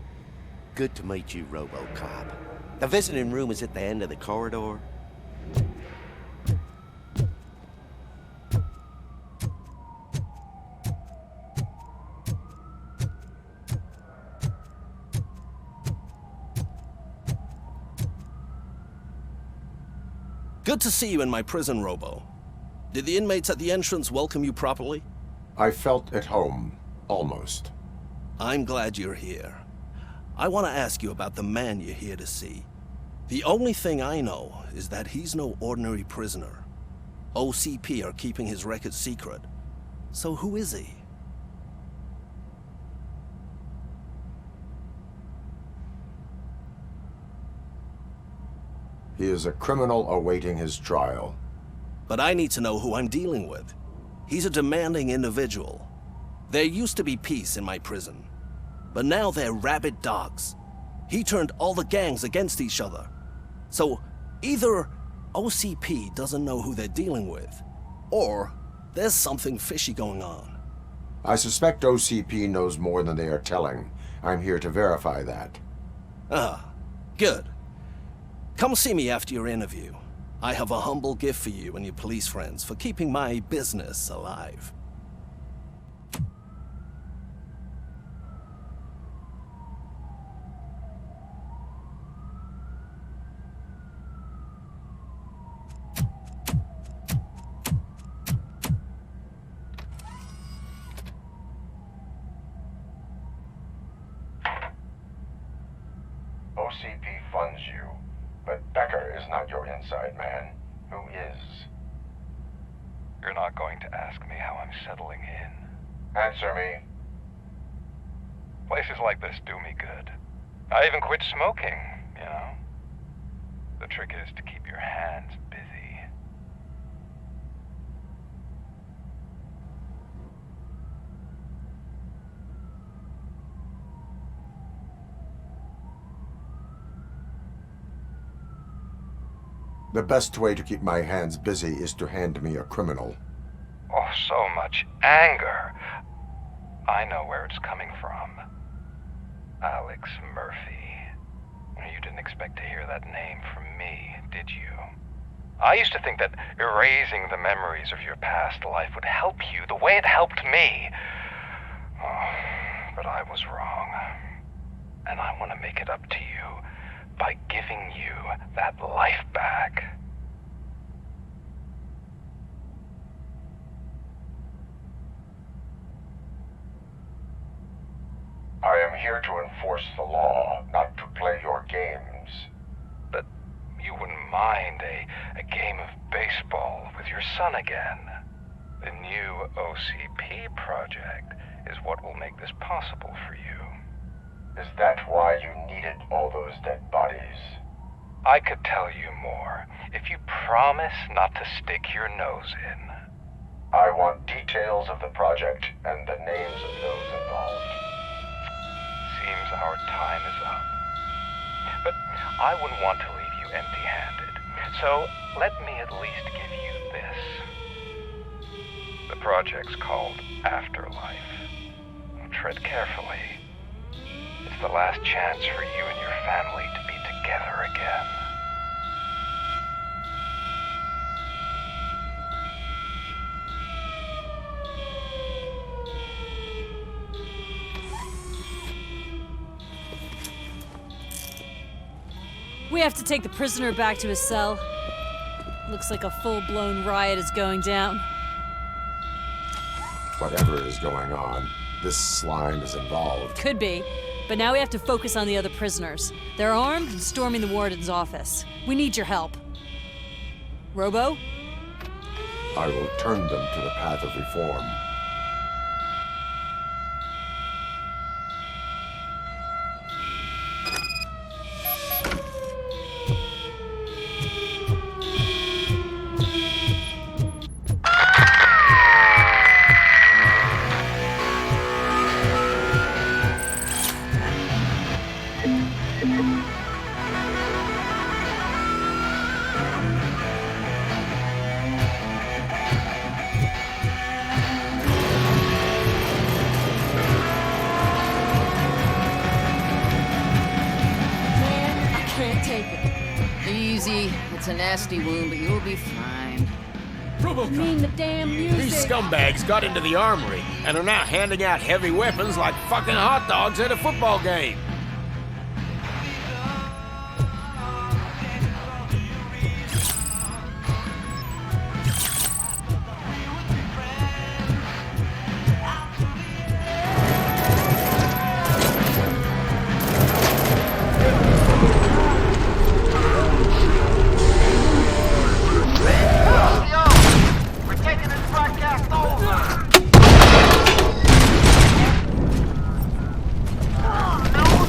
Good to meet you, RoboCop. The visiting room is at the end of the corridor. Good to see you in my prison, Robo. Did the inmates at the entrance welcome you properly? I felt at home, almost. I'm glad you're here. I want to ask you about the man you're here to see. The only thing I know is that he's no ordinary prisoner. OCP are keeping his record secret. So who is he? He is a criminal awaiting his trial. But I need to know who I'm dealing with. He's a demanding individual. There used to be peace in my prison, but now they're rabid dogs. He turned all the gangs against each other. So either OCP doesn't know who they're dealing with, or there's something fishy going on. I suspect OCP knows more than they are telling. I'm here to verify that. Ah, good. Come see me after your interview. I have a humble gift for you and your police friends for keeping my business alive. OCP funds you, but Becker is not your inside man. Who is? You're not going to ask me how I'm settling in. Answer me. Places like this do me good. I even quit smoking, you know. The trick is to keep your hands busy. The best way to keep my hands busy is to hand me a criminal. Oh, so much anger. I know where it's coming from. Alex Murphy. You didn't expect to hear that name from me, did you? I used to think that erasing the memories of your past life would help you the way it helped me. Oh, but I was wrong. And I want to make it up to you by giving you that life back. I am here to enforce the law, not to play your games. But you wouldn't mind a game of baseball with your son again. The new OCP project is what will make this possible for you. Is that why you needed all those dead bodies? I could tell you more if you promise not to stick your nose in. I want details of the project and the names of those involved. Seems our time is up. But I wouldn't want to leave you empty-handed, so let me at least give you this. The project's called Afterlife. Tread carefully. It's the last chance for you and your family to be together again. We have to take the prisoner back to his cell. Looks like a full-blown riot is going down. Whatever is going on, this slime is involved. Could be, but now we have to focus on the other prisoners. They're armed and storming the warden's office. We need your help. Robo? I will turn them to the path of reform. Easy. It's a nasty wound, but you'll be fine. RoboCop! I mean the damn music! These scumbags got into the armory and are now handing out heavy weapons like fucking hot dogs at a football game. No!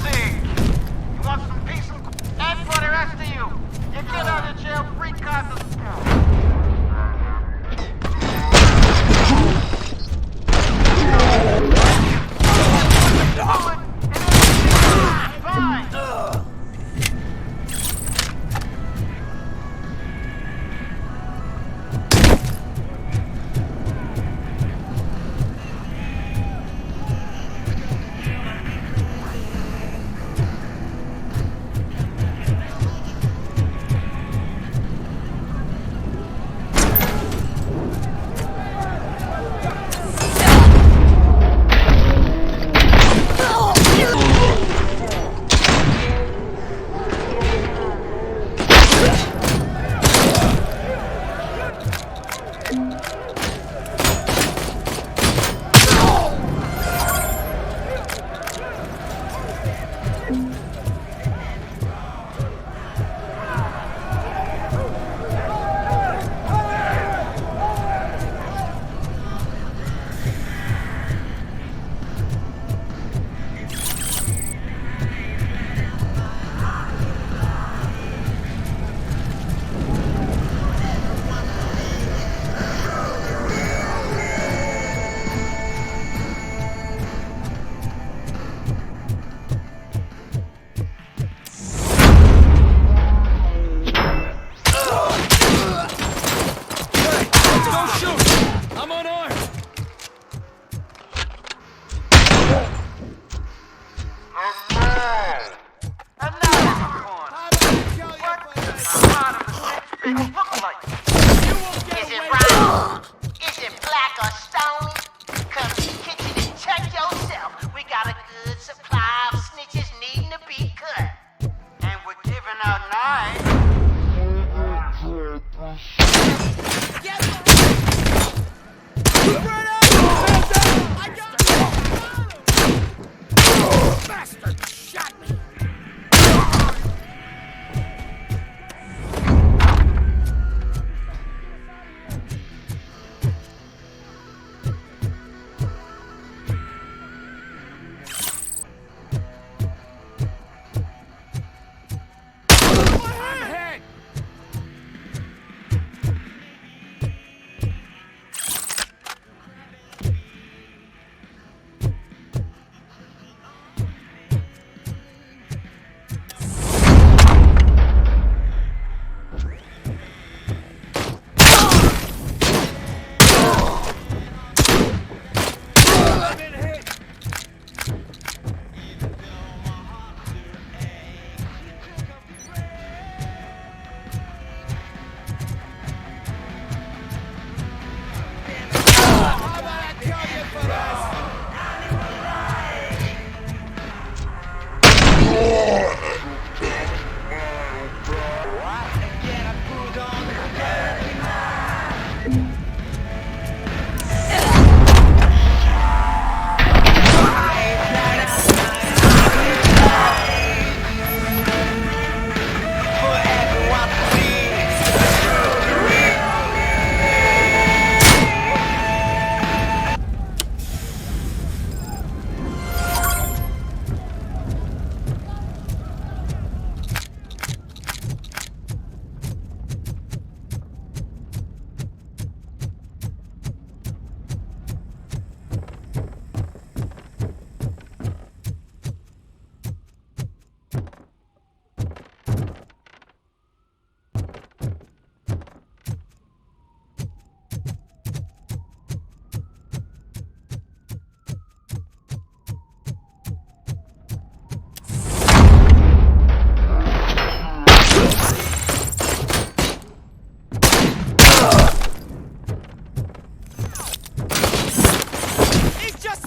bastard shot me!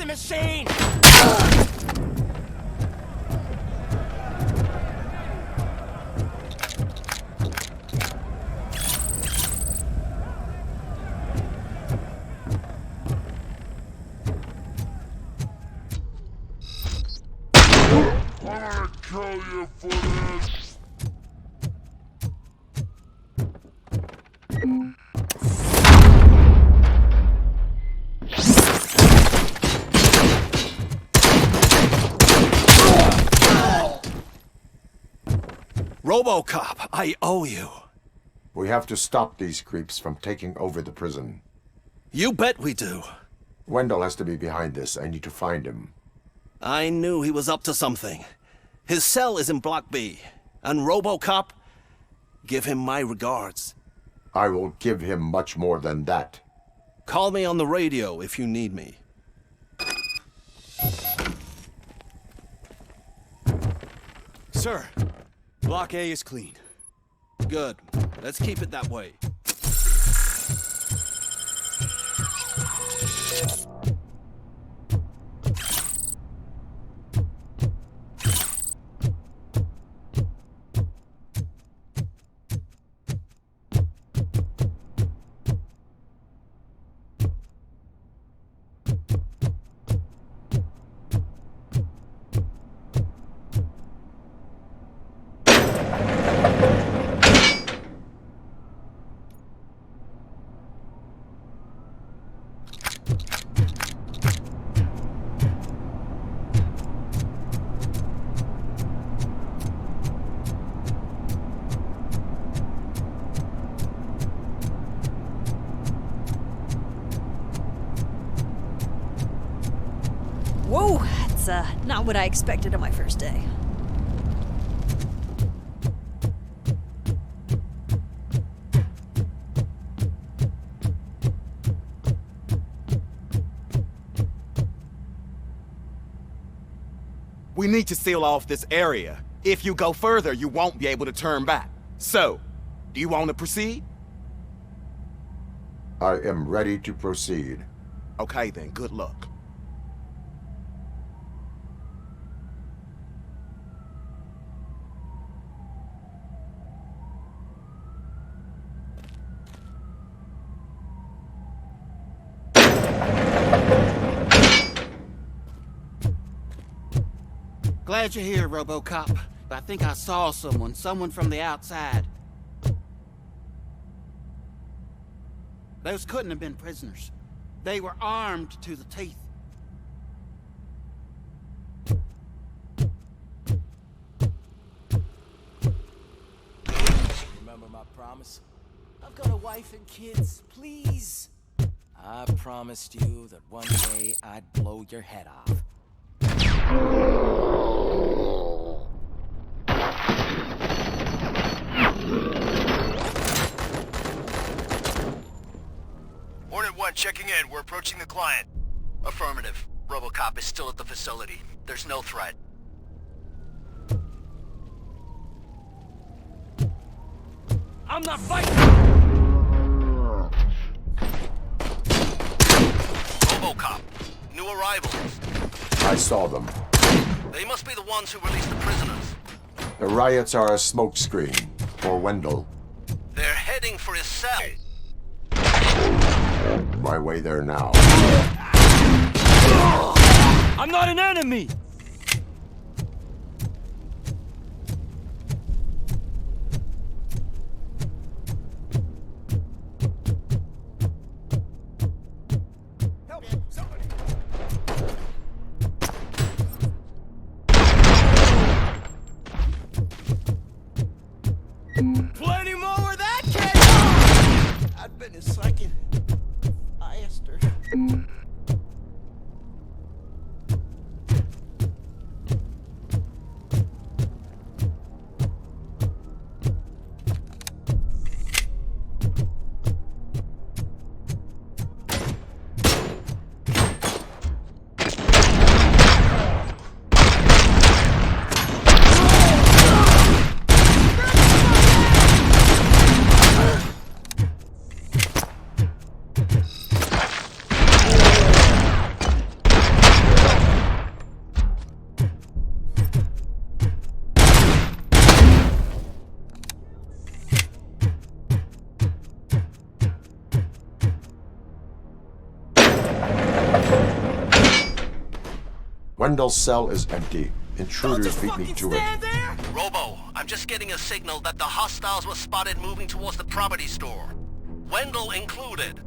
Machine! I'm gonna kill you for this! RoboCop, I owe you. We have to stop these creeps from taking over the prison. You bet we do. Wendell has to be behind this. I need to find him. I knew he was up to something. His cell is in Block B. And RoboCop, give him my regards. I will give him much more than that. Call me on the radio if you need me. Sir, Block A is clean. Good. Let's keep it that way. Whoa, that's not what I expected on my first day. We need to seal off this area. If you go further, you won't be able to turn back. So, do you want to proceed? I am ready to proceed. Okay then, good luck. Glad you're here, RoboCop. I think I saw someone from the outside. Those couldn't have been prisoners. They were armed to the teeth. Remember my promise? I've got a wife and kids, please. I promised you that one day I'd blow your head off. Hornet 1 checking in. We're approaching the client. Affirmative. RoboCop is still at the facility. There's no threat. I'm not fighting! RoboCop. New arrivals. I saw them. They must be the ones who released the prisoners. The riots are a smokescreen for Wendell. They're heading for his cell. My way there now. I'm not an enemy! Plenty more where that came from! I'd been a second. Faster. Wendell's cell is empty. Intruders beat me to it. Robo, I'm just getting a signal that the hostiles were spotted moving towards the property store. Wendell included.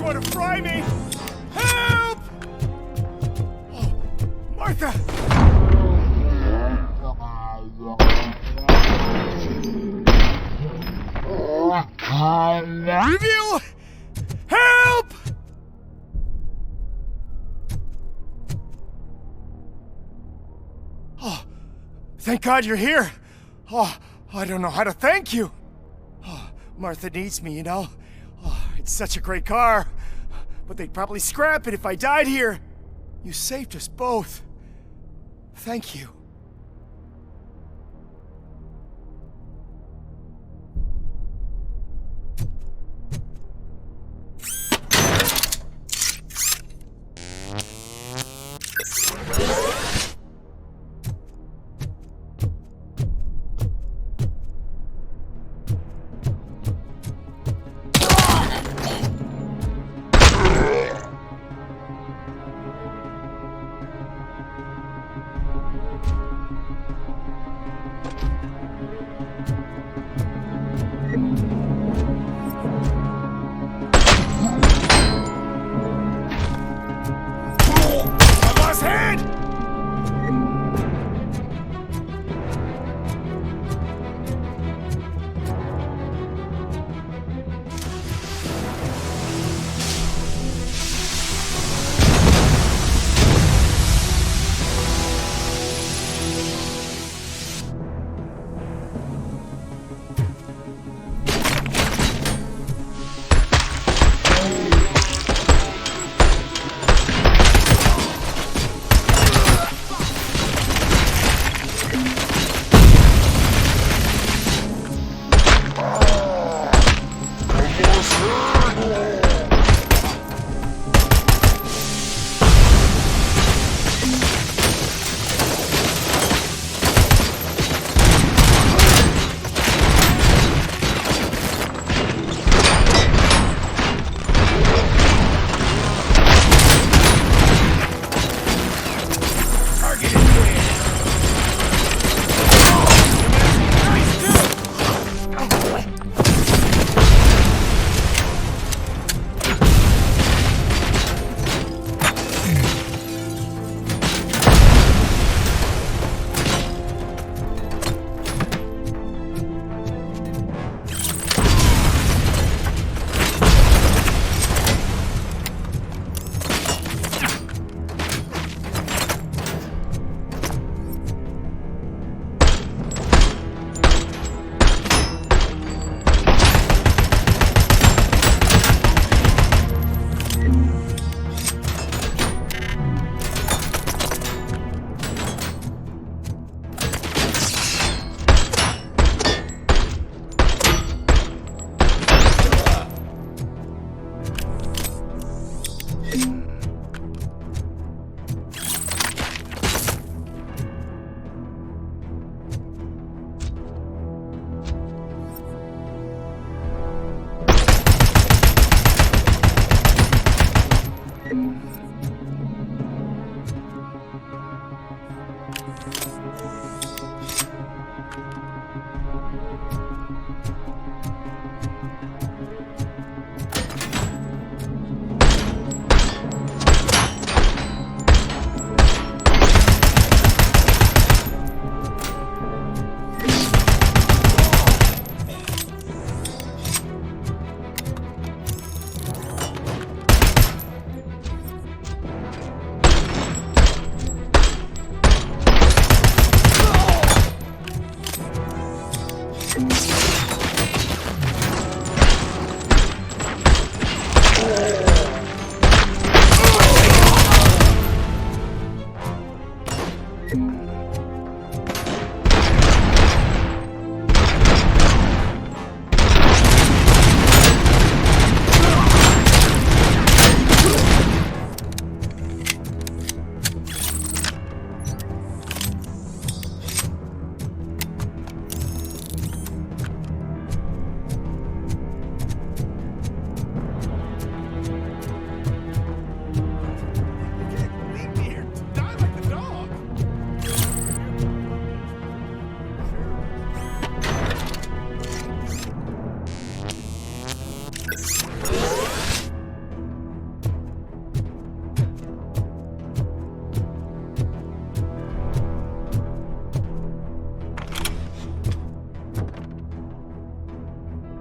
want to fry me! Help! Oh, Martha! Review! Help! Oh, thank God you're here. Oh, I don't know how to thank you. Oh, Martha needs me, you know. Oh, it's such a great car. But they'd probably scrap it if I died here. You saved us both. Thank you.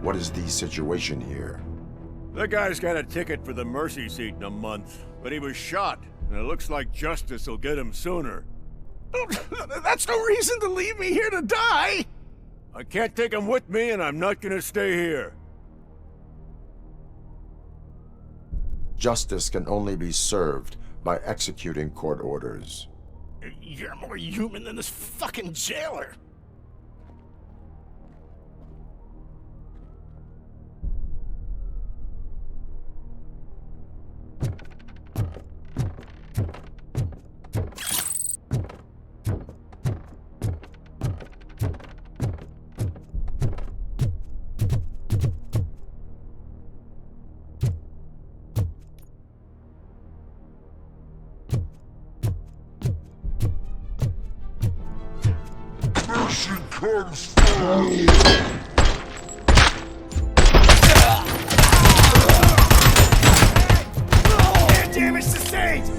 What is the situation here? The guy's got a ticket for the mercy seat in a month, but he was shot, and it looks like justice will get him sooner. That's no reason to leave me here to die! I can't take him with me, and I'm not gonna stay here. Justice can only be served by executing court orders. You're more human than this fucking jailer! Damage sustained!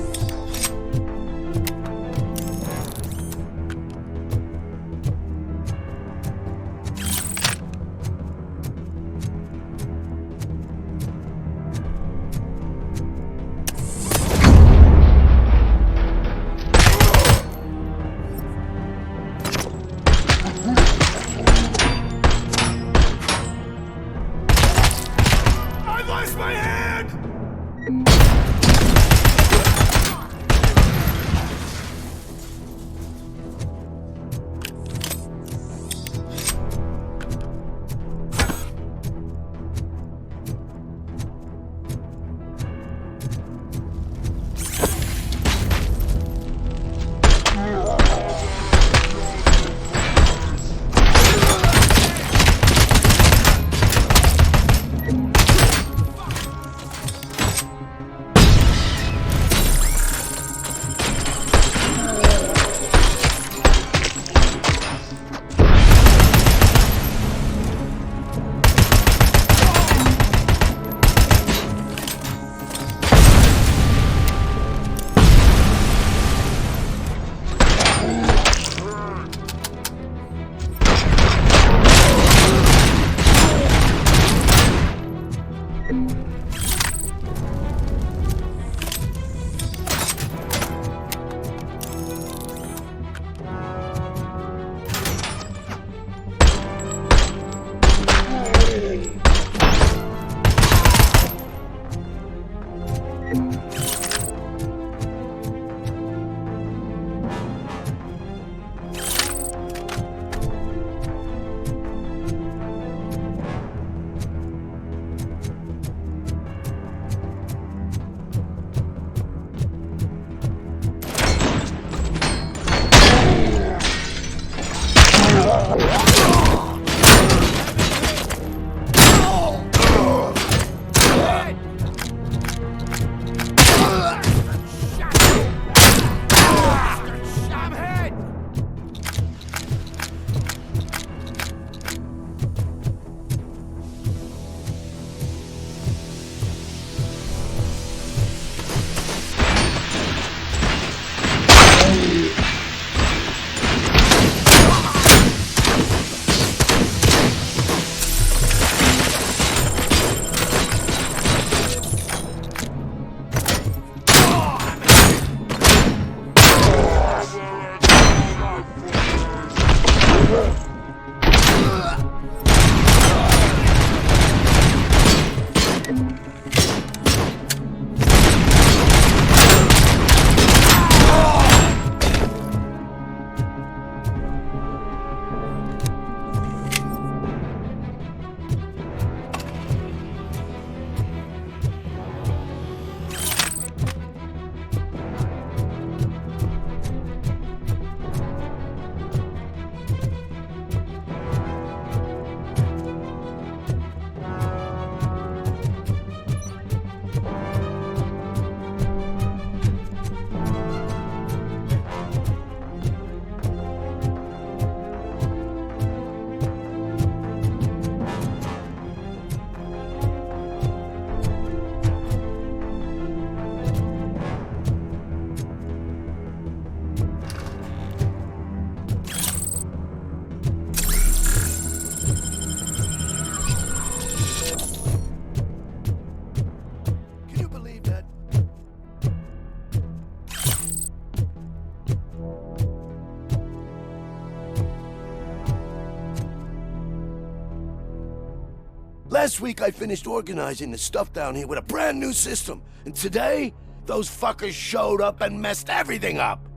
Last week I finished organizing the stuff down here with a brand new system. And today, those fuckers showed up and messed everything up.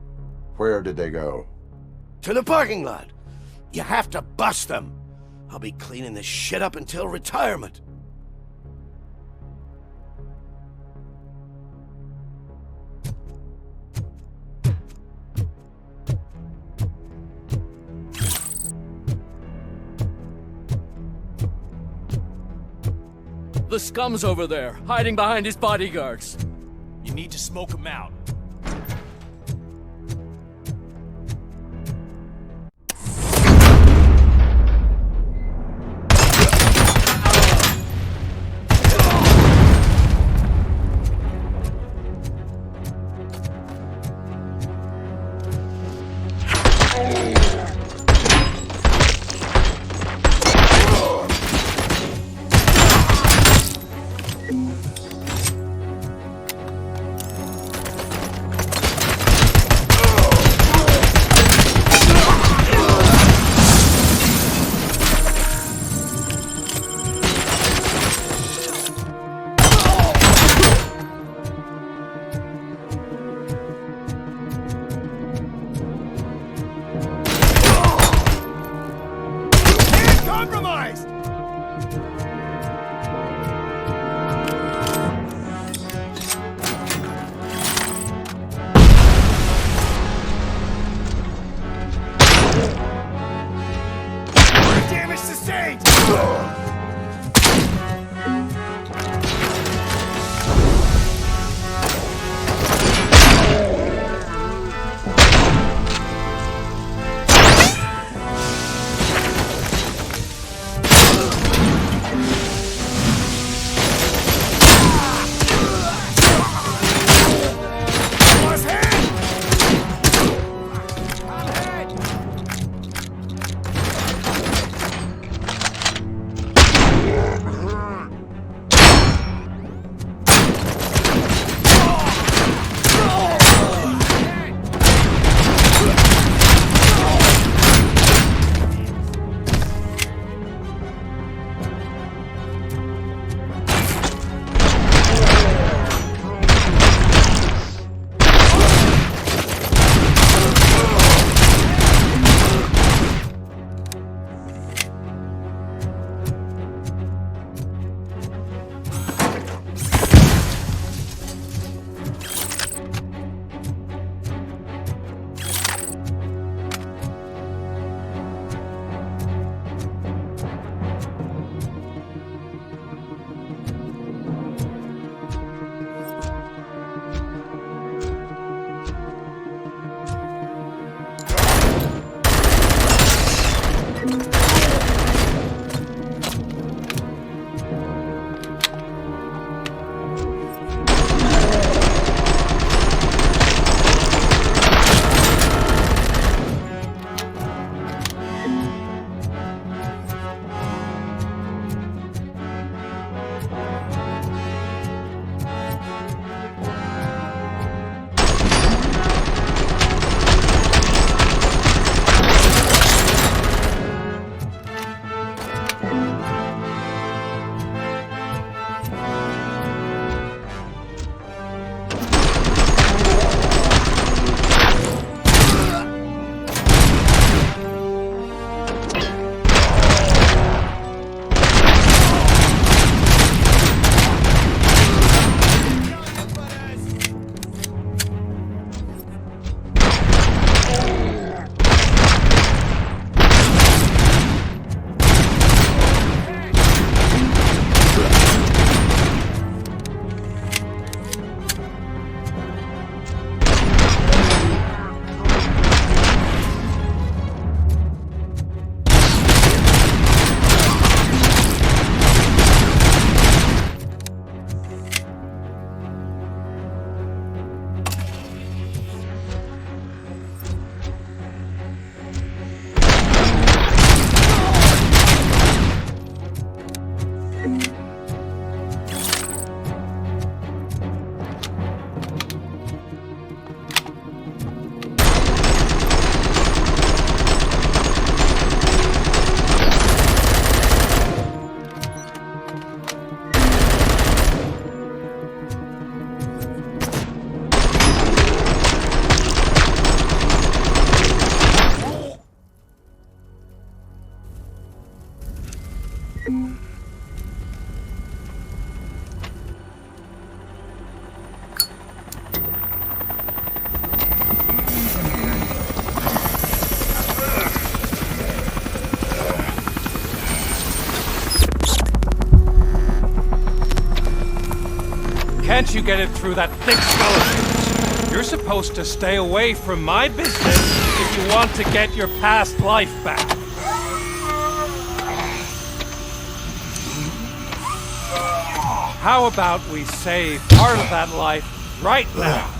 Where did they go? To the parking lot. You have to bust them. I'll be cleaning this shit up until retirement. The scum's over there, hiding behind his bodyguards. You need to smoke him out. Can't you get it through that thick skeleton? You're supposed to stay away from my business if you want to get your past life back. How about we save part of that life right now?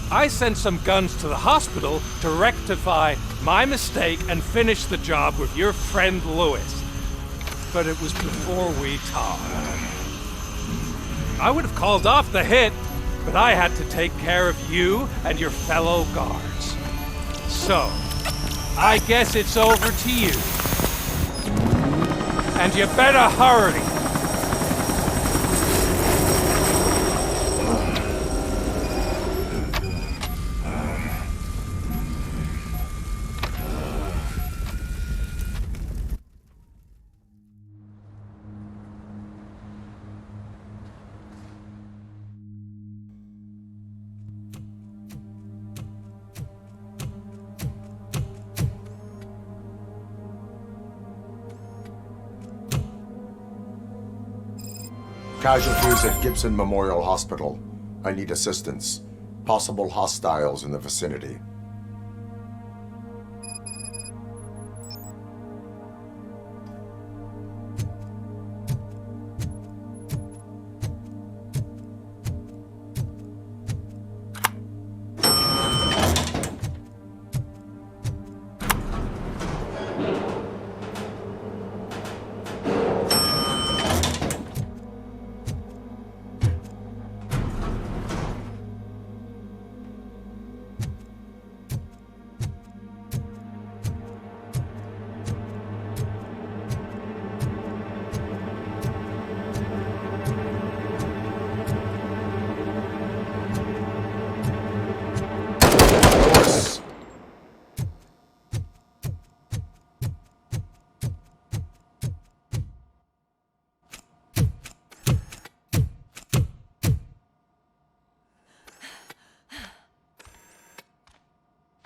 I sent some guns to the hospital to rectify my mistake and finish the job with your friend Lewis. But it was before we talked. I would have called off the hit, but I had to take care of you and your fellow guards. So, I guess it's over to you. And you better hurry. Casualties at Gibson Memorial Hospital. I need assistance. Possible hostiles in the vicinity.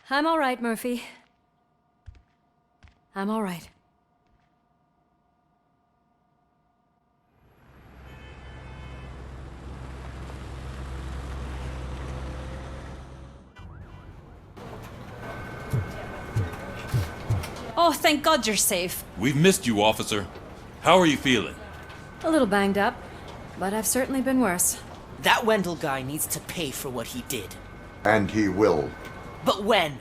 I'm all right, Murphy. I'm all right. Oh, thank God you're safe. We've missed you, officer. How are you feeling? A little banged up, but I've certainly been worse. That Wendell guy needs to pay for what he did. And he will. But when?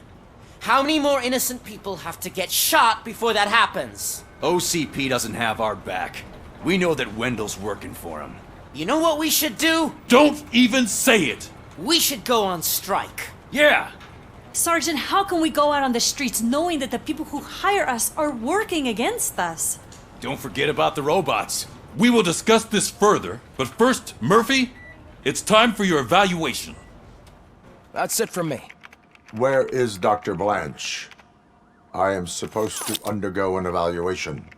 How many more innocent people have to get shot before that happens? OCP doesn't have our back. We know that Wendell's working for him. You know what we should do? Don't even say it! We should go on strike. Yeah! Sergeant, how can we go out on the streets knowing that the people who hire us are working against us? Don't forget about the robots. We will discuss this further, but first, Murphy, it's time for your evaluation. That's it from me. Where is Dr. Blanche? I am supposed to undergo an evaluation.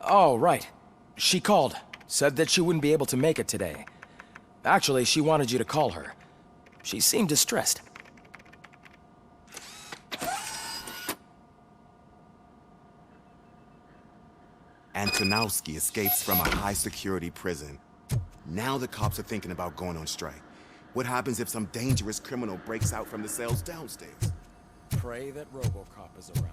Oh, right. She called. Said that she wouldn't be able to make it today. Actually, she wanted you to call her. She seemed distressed. Antonowski escapes from a high-security prison. Now the cops are thinking about going on strike. What happens if some dangerous criminal breaks out from the cells downstairs? Pray that RoboCop is around.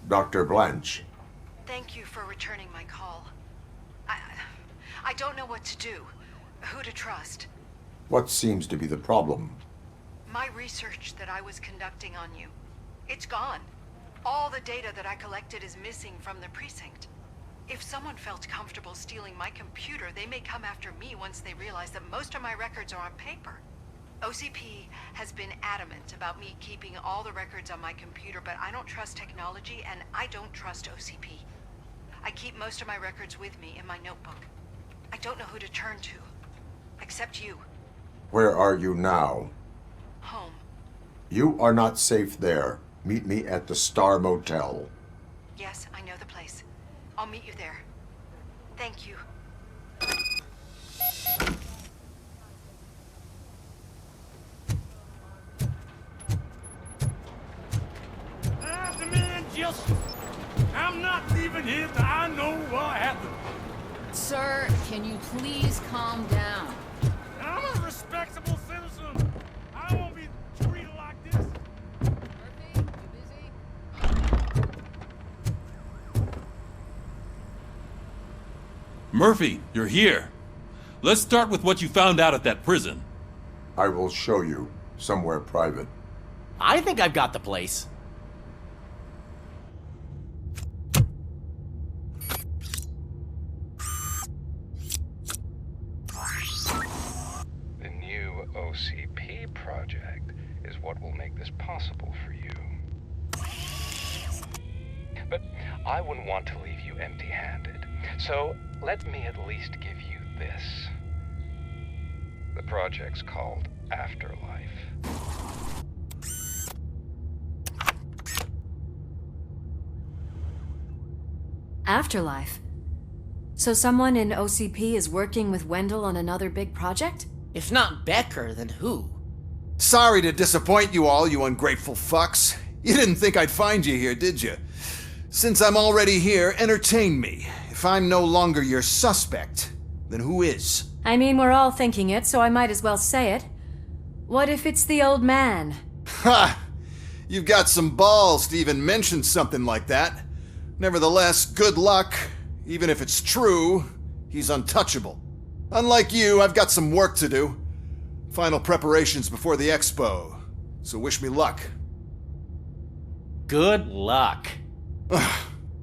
Dr. Blanche. Thank you for returning my call. I don't know what to do. Who to trust. What seems to be the problem? My research that I was conducting on you. It's gone. All the data that I collected is missing from the precinct. If someone felt comfortable stealing my computer, they may come after me once they realize that most of my records are on paper. OCP has been adamant about me keeping all the records on my computer, but I don't trust technology and I don't trust OCP. I keep most of my records with me in my notebook. I don't know who to turn to, except you. Where are you now? Home. You are not safe there. Meet me at the Star Motel. Yes, I know the place. I'll meet you there. Thank you. The man just... I'm not leaving here till I know what happened. Sir, can you please calm down? I'm a respectable citizen. I won't be treated like this. Murphy, you're here. Let's start with what you found out at that prison. I will show you. Somewhere private. I think I've got the place. The new OCP project is what will make this possible for you. But I wouldn't want to leave you empty-handed, so let me at least give you this. The project's called Afterlife. Afterlife? So someone in OCP is working with Wendell on another big project? If not Becker, then who? Sorry to disappoint you all, you ungrateful fucks. You didn't think I'd find you here, did you? Since I'm already here, entertain me. If I'm no longer your suspect, then who is? I mean, we're all thinking it, so I might as well say it. What if it's the old man? Ha! You've got some balls to even mention something like that. Nevertheless, good luck. Even if it's true, he's untouchable. Unlike you, I've got some work to do. Final preparations before the expo. So wish me luck. Good luck.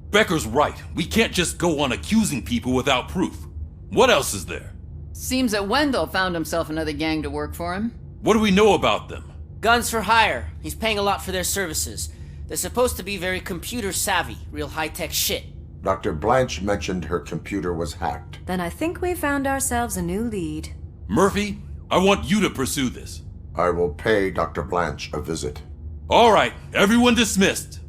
Becker's right. We can't just go on accusing people without proof. What else is there? Seems that Wendell found himself another gang to work for him. What do we know about them? Guns for hire. He's paying a lot for their services. They're supposed to be very computer savvy, real high-tech shit. Dr. Blanche mentioned her computer was hacked. Then I think we found ourselves a new lead. Murphy, I want you to pursue this. I will pay Dr. Blanche a visit. All right, everyone dismissed.